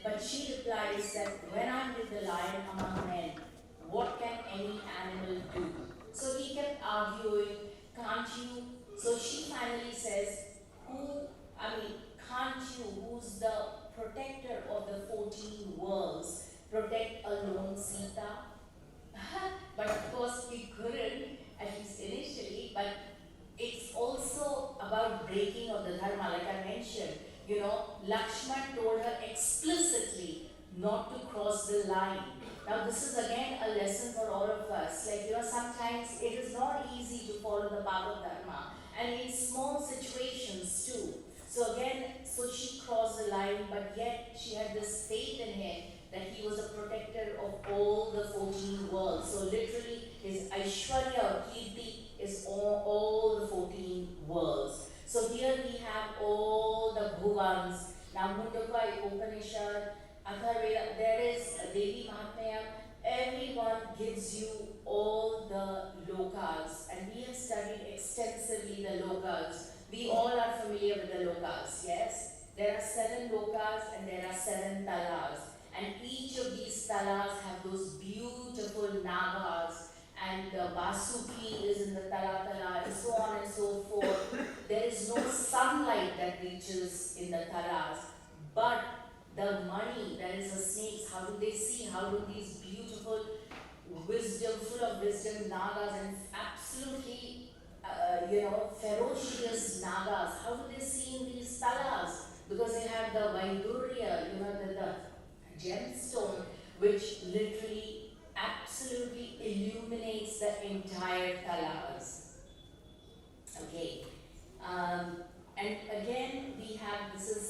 but she replies that when I am with the lion among men, what can any animal do? So he kept arguing, can't you? So she finally says, can't you, who's the protector of the 14 worlds, protect alone Sita? But of course he couldn't, at least initially, but it's also about breaking of the dharma, like I mentioned. Lakshman told her explicitly not to cross the line. Now this is again a lesson for all of us. Like, sometimes it is not easy to follow the path of dharma, and in small situations too. So again, so she crossed the line, but yet she had this faith in him that he was a protector of all the 14 worlds. So literally, his Aishwarya or Kirti is all the 14 worlds. So here we have all the bhuvans. Now Mundaka Upanishad, Atharvaveda, there is Devi Mahatmya. Everyone gives you all the lokas, and we have studied extensively the lokas. We all are familiar with the lokas, yes? There are 7 lokas and there are 7 talas. And each of these talas have those beautiful nagas, and the Vasuki is in the tala, and so on and so forth. There is no sunlight that reaches in the talas, but the money, that is the snakes, how do they see? How do these beautiful full of wisdom nagas and absolutely, ferocious nagas, how do they see in these talas? Because they have the Vaidurya, the gemstone, which literally absolutely illuminates the entire talas. Okay. And again, we have, this is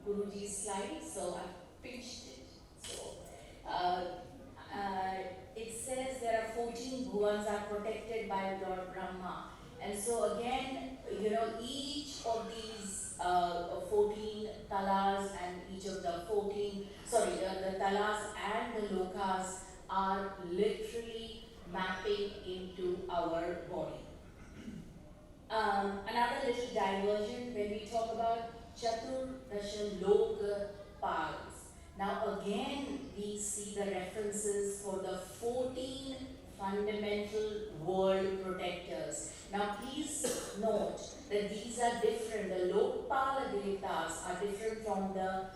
Guruji's slide, so I pinched it. So, it says there are 14 bhuvans are protected by Lord Brahma. And so again, each of these 14 talas and each of the the talas and the lokas are literally mapping into our body. Another little diversion when we talk about Chaturdasha Loka Pals. Now again, we see the references for the 14 fundamental world protectors. Now please note that these are different. The Lokpala Devatas are different from the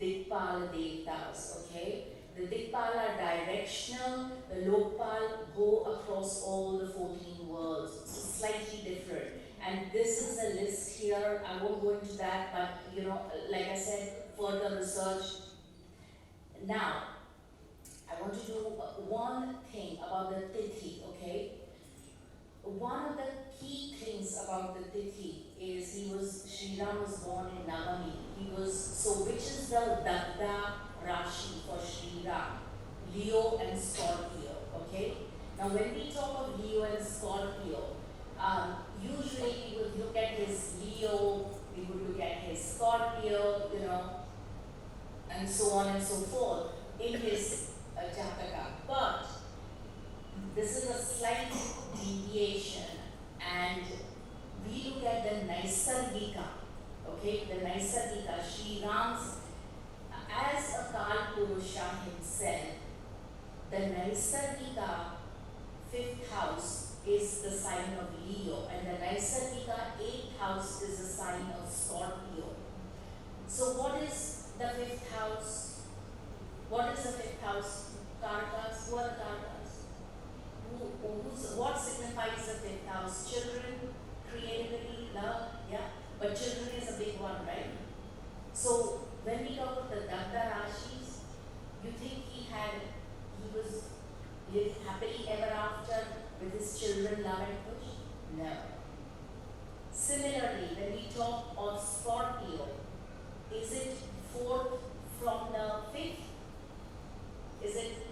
Dikpala Devatas, okay? The Dikpala are directional, the Lokpal go across all the 14 worlds, so slightly different. And this is a list here, I won't go into that, but like I said, further research. Now, I want to do one thing about the tithi, okay? One of the key things about the tithi is Sri Ram was born in Navami. So which is the Dagda Rashi for Sri Ram? Leo and Scorpio, okay? Now when we talk of Leo and Scorpio, usually we would look at his Leo, we would look at his Scorpio, and so on and so forth in his Jataka. But this is a slight deviation, and we look at the Naisargika, okay? The Naisargika, Sri Ram's, as a Kal Purusha himself, the Naisargika 5th house is the sign of Leo, and the Naisargika 8th house is the sign of Scorpio. So what is the 5th house? What is the 5th house? Karakas? Who are the Karakas? What signifies the 5th house? Children, creativity, love, yeah? But children is a big one, right? So when we talk about the Dagda Rashis, you think he was lived happily ever after with his children, love and push? No. Similarly, when we talk of Scorpio, is it 4th from the 5th?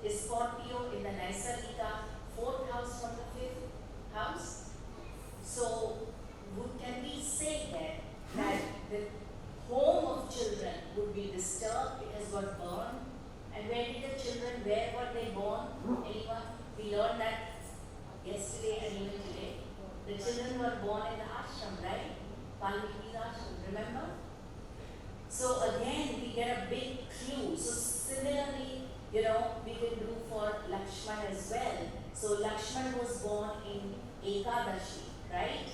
Is Scorpio in the Naisargika 4th house from the 5th house? So, can we say that the home of children would be disturbed, it has got burned? And where did the children, where were they born? Anyone? We learned that yesterday and even today. The children were born in the ashram, right? Valmiki's ashram, remember? So again, we get a big clue. So similarly, we can do for Lakshman as well. So Lakshman was born in Ekadashi, right?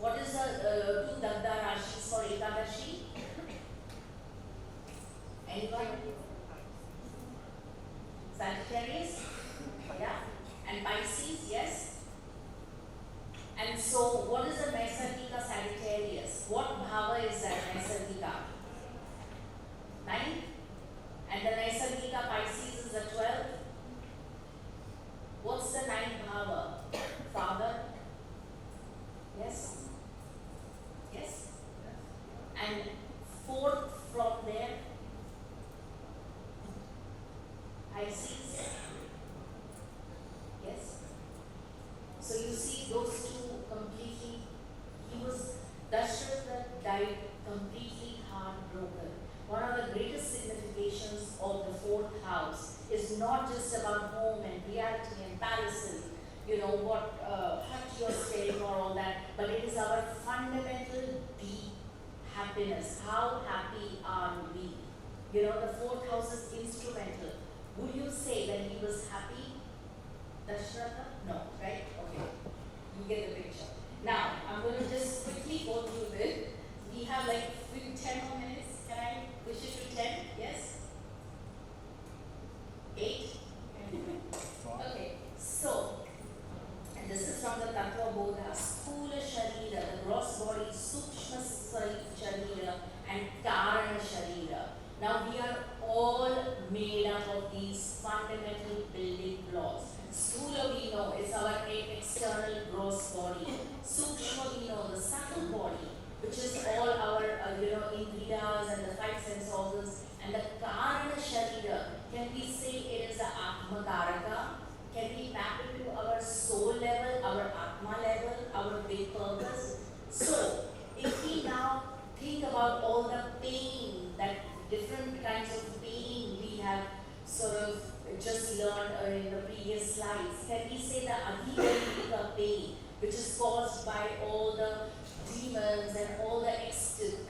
What is the 2 Dagda Rashis for Ekadashi? Anyone? Sagittarius? Yeah? And Pisces, yes? And so, what is the Naisargika Sagittarius? What bhava is that Naisargika? 9th? And the Naisargika Pisces is the 12th? What's the 9th bhava? Father? Yes? Yes? And 4th from there? Pisces? Yes? So you see those two completely, Dashratha died completely heartbroken. One of the greatest significations of the 4th house is not just about home and reality and palaces, what hut you're staying or all that, but it is our fundamental deep happiness. How happy are we? The 4th house is instrumental. Would you say that he was happy, Dashratha? No, right? Okay. You get the picture. Now, I'm going to just quickly go through this. We have 10 more minutes. Can I push it to 10? Yes? 8? Okay. So, and this is from the Tattva Bodha. Sthula Sharira, the gross body, Sukshma Sharira, and Karana Sharira. Now, we are all made up of these fundamental building blocks. Sthula we know is our external gross body. Sukshma we know the subtle body, which is all our indriyas and the 5 sense organs. And the Karana Sharira, can we say it is the Atma Karaka? Can we map it to our soul level, our Atma level, our big purpose? So, if we now think about all the pain, that different kinds of pain we have sort of just learned in the previous slides, can we say the Adhikarika pain, which is caused by all the demons and all the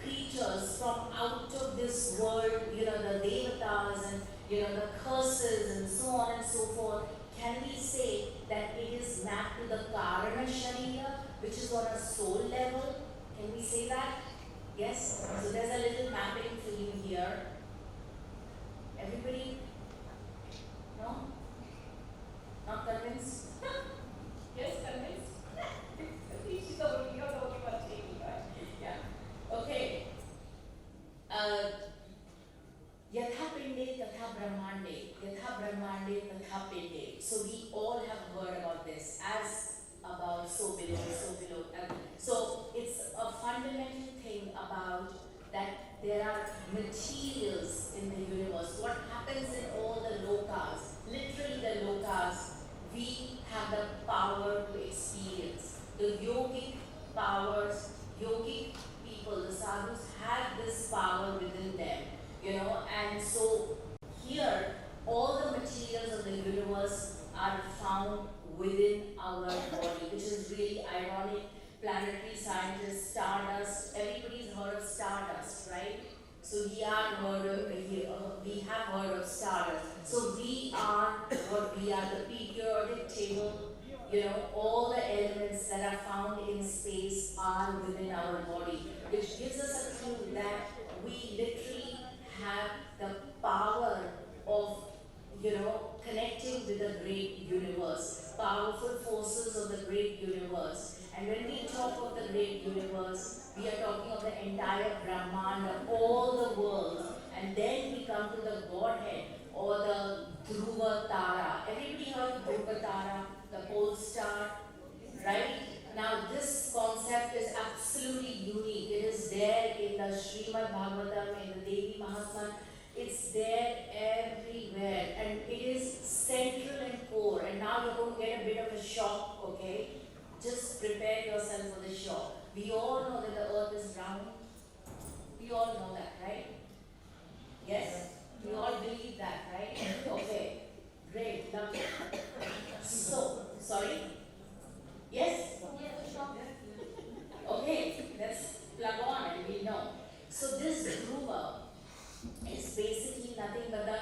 creatures from out of this world, the devatas and the curses and so on and so forth, can we say that it is mapped to the Karana Sharira, which is on a soul level? Can we say that? Yes? So there's a little mapping for you here. Everybody? No? Not convinced? Yes, convinced? She's the only one taking, right? Yeah. Okay. Yatha Pinde Tatha Brahmande. Yatha Brahma there are materials in the universe. What happens in all the lokas, literally the lokas, we have the power to experience. The yogic powers, yogic people, the sadhus have this power within them, and so here all the materials of the universe are found within our body, which is really ironic. Planetary scientists, stardust, everybody's heard of stardust, right? So we have heard of stardust. So we are what we are, the periodic table, all the elements that are found in space are within our body, which gives us a clue that we literally have the power of connecting with the great universe, powerful forces of the great universe. And when we talk of the great universe, we are talking of the entire Brahmanda, all the worlds. And then we come to the Godhead or the Dhruva Tara. Everybody heard of Dhruva Tara, the pole star, right? Now this concept is absolutely unique. It is there in the Srimad Bhagavatam, in the Devi Mahatman. It's there everywhere, and it is central and core. And now you're going to get a bit of a shock, okay? Just prepare yourself for the shock. We all know that the earth is round. We all know that, right? Yes? We all believe that, right? Okay. Great. Lovely. So, sorry? Yes? Okay. Let's plug on and we know. So this Dhruva is basically nothing but the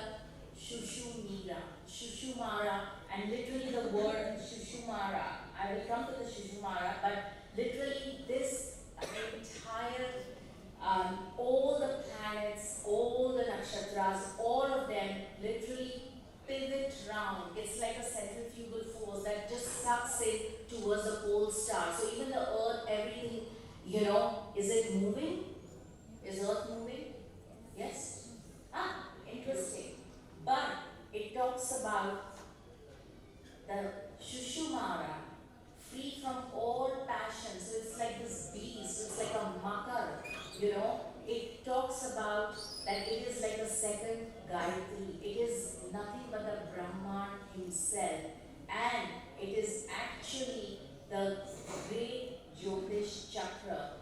Shushumara, and literally the word Shushumara. I will come to the Shushumara, but literally this entire, all the planets, all the nakshatras, all of them literally pivot round. It's like a centrifugal force that just sucks in towards the pole star. So even the earth, everything, is it moving? Is earth moving? Yes? Interesting. But it talks about the Shushumara, free from all passion. So it's like this beast, it's like a makar, It talks about that it is like a second Gayatri. It is nothing but the Brahman himself. And it is actually the great Jyotish Chakra.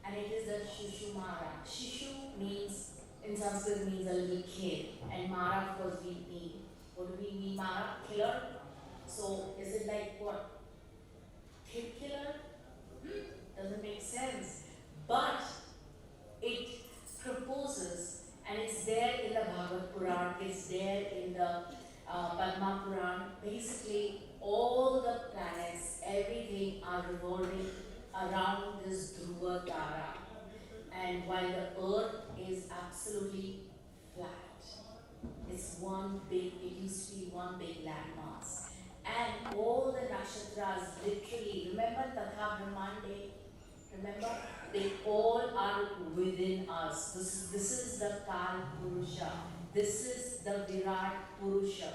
And it is the Shushumara. Shishu means, in Sanskrit, means a little kid. And Mara, of course, we mean. What do we mean, Mara? Killer? So, is it like what? Kid killer? Doesn't make sense. But it proposes, and it's there in the Bhagavad Puran, it's there in the Padma Puran. Basically, all the planets, everything are revolving around this Dhruva Tara. And while the earth is absolutely flat, it's one big, it used to be one big landmass. And all the nakshatras literally, remember Tatha Brahmande? Remember? They all are within us. This is the Kal Purusha. This is the Virat Purusha.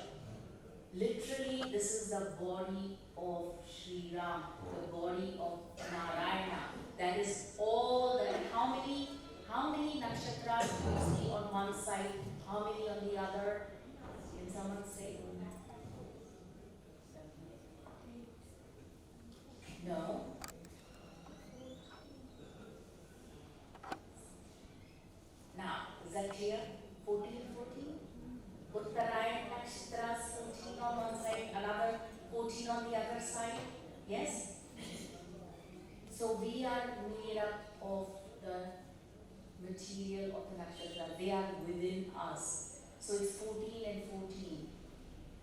Literally, this is the body of Sri Ram, the body of Narayana. That is all that. How many nakshatras do you see on one side? How many on the other? Can someone say? No. Now, is that clear? 14? Uttarayan nakshatras, 14 on one side, another 14 on the other side. Yes? So we are made up of the material of the nakshatra. They are within us. So it's 14 and 14.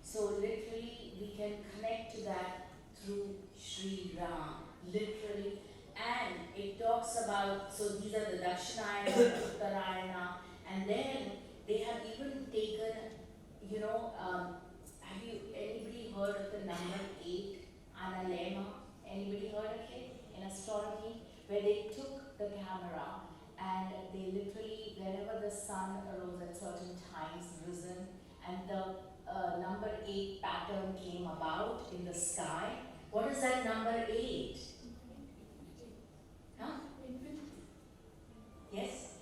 So literally we can connect to that through Sri Ram. Literally. And it talks about, so these are the Dakshinayana, Uttarayana, and then they have even taken, have you anybody heard of the number 8, Analema? Anybody heard of it in astrology? Where they took the camera and they literally, wherever the sun arose at certain times, risen, and the number 8 pattern came about in the sky. What is that number 8? Huh? Infinity. Yes?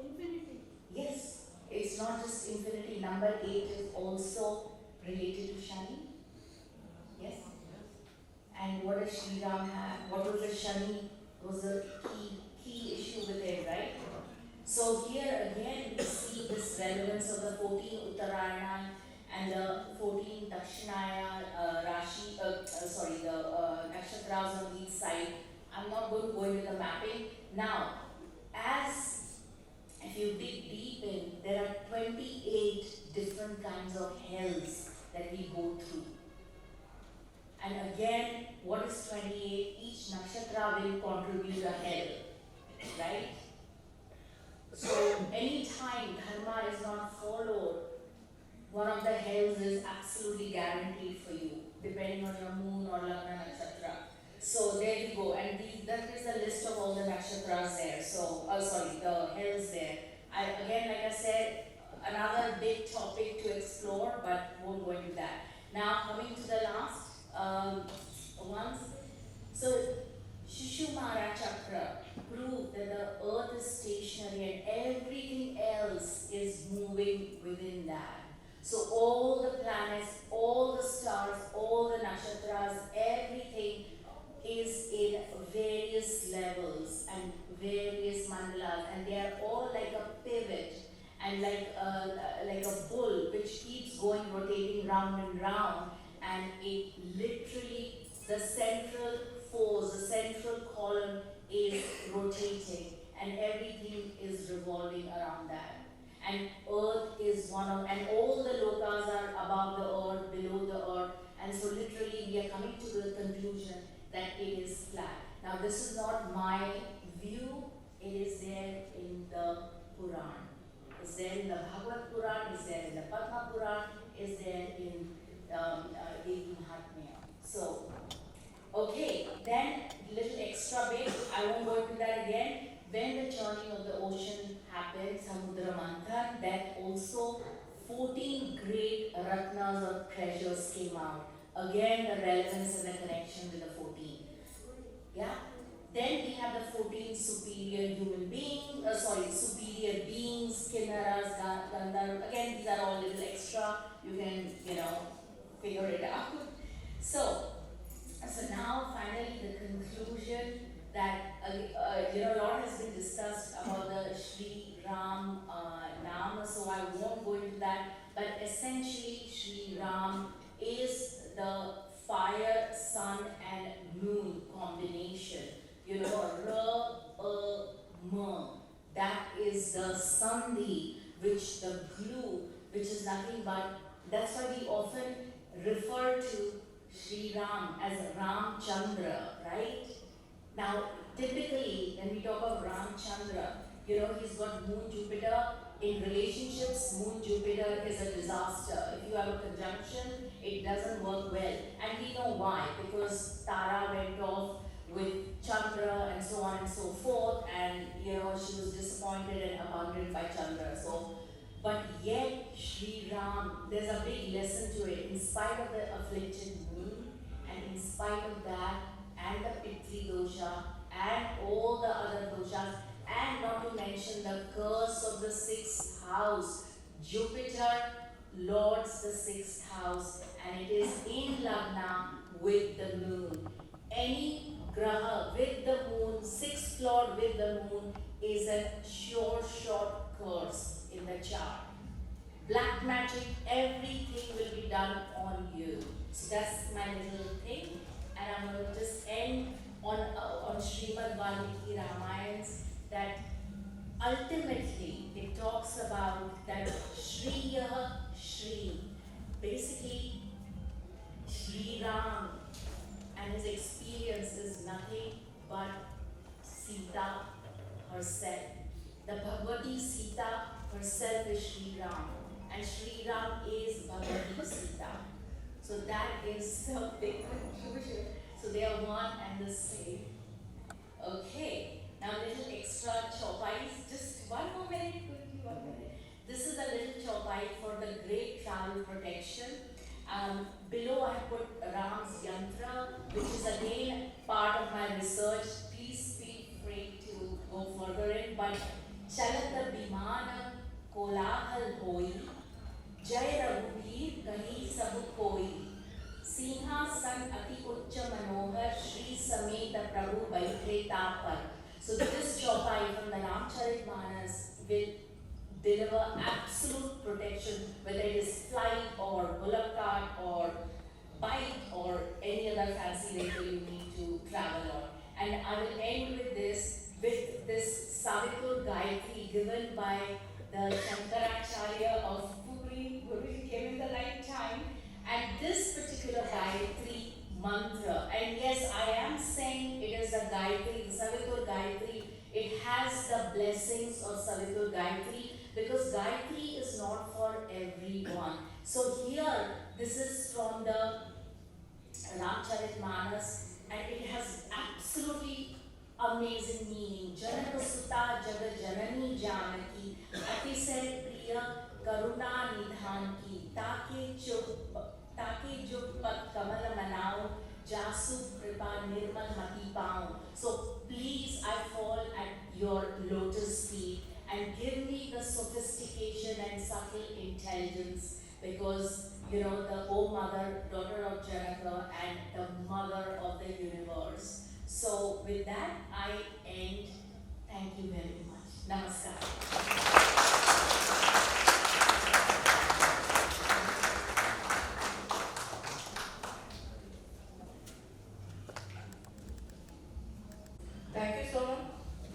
Infinity. not just infinity. Number 8 is also related to Shani. Yes? And what does Sri Ram have? What was the Shani? Was a key issue with him, right? So here again we see this relevance of the 14 Uttarayana and the 14 Dakshinaya the nakshatras on each side. I'm not going to go into the mapping. Now, as if you dig deep in, there are 28 different kinds of hells that we go through. And again, what is 28? Each nakshatra will contribute a hell, right? So anytime dharma is not followed, one of the hells is absolutely guaranteed for you, depending on your moon or lagna nakshatra. So there you go, and that is the list of all the nakshatras there. So, the hells there. Again, like I said, another big topic to explore, but won't go into that. Now, coming to the last ones. So, Shishumara Chakra proved that the earth is stationary and everything else is moving within that. So all the planets, all the stars, all the nakshatras, everything is in various levels and various mandalas, and they are all like a pivot and like a bull which keeps going rotating round and round, and it literally, the central force, the central column is rotating and everything is revolving around that. And earth is one of, and all the lokas are above the earth, below the earth, and so literally we are coming to the conclusion that it is flat. Now this is not my view, it is there in the Puran. It's there in the Bhagavad Puran, it's there in the Padma Puran, it's there in Mahatmya. So, okay, then little extra bit, I won't go into that again. When the churning of the ocean happened, Samudra Manthan, that also 14 great ratnas or treasures came out. Again, the relevance and the connection with the 14. Yeah? Then we have the 14 superior human beings, superior beings, Kinnaras, Gandharvas. Again, these are all little extra. You can, figure it out. So now finally the conclusion that, a lot has been discussed about the Sri Ram Nama, so I won't go into that. But essentially, Sri Ram is the fire, sun, and moon combination. Ma. That is the sandhi, which the glue, which is nothing but, that's why we often refer to Sri Ram as Ramchandra, right? Now, typically, when we talk of Ramchandra, he's got Moon Jupiter. In relationships, Moon Jupiter is a disaster. If you have a conjunction, it doesn't work well. And we know why, because Tara went off with Chandra and so on and so forth, and she was disappointed and abandoned by Chandra. So, but yet Sri Ram, there's a big lesson to it. In spite of the afflicted moon, and in spite of that, and the Pitri dosha, and all the other doshas, and not to mention the curse of the 6th house. Jupiter lords the 6th house, and it is in Lagna with the moon. Any graha with the moon, 6th lord with the moon, is a short curse in the chart. Black magic, everything will be done on you. So that's my little thing, and I'm going to just end on Srimad Valmiki Ramayans, that ultimately it talks about that Shriya Shri. Basically, Sri Ram and his experience is nothing but Sita herself. The Bhagavati Sita herself is Sri Ram, and Sri Ram is Bhagavati Sita. So that is the big conclusion. So they are one and the same. Okay, now little extra chopais. Just one more minute, quickly, 1 minute. This is a little chopai for the great travel protection. Below I have put Ram's Yantra, which is again part of my research. Please feel free to go further in. But Chalata Bimana Kolahal होई, जय रघुवीर कही सब कोई, सिंहासन अति उच्च मनोहर, श्री समेत प्रभु बैठे तापर. So this chopai from the Ramcharitmanas will deliver absolute protection, whether it is flight or bullock cart or bike or any other fancy vehicle you need to travel on. And I will end with this Savitur Gayatri given by the Shankaracharya of Puri, who came in the right time. And this particular Gayatri mantra, and yes, I am saying it is a Gayatri, the Savitur Gayatri, it has the blessings of Savitur Gayatri, because Gayatri is not for everyone. So here, this is from the Ramcharitmanas, and it has absolutely amazing meaning. Janaka Sutta Jaga Janani Janaki, Atisai Priya Karuna Nidhan Ki, Take Juk Pat Kamala Manao, Jasu Kripa Nirmal Mati Pao. So please, I fall at your lotus feet and give me the sophistication and subtle intelligence, because the O Mother, daughter of Janaka and the mother of the universe. So with that, I end. Thank you very much. Namaskar. Thank you, Sonal.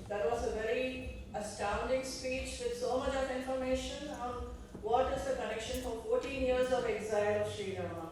That was a very astounding speech with so much of information on what is the connection for 14 years of exile of Sri Rāma.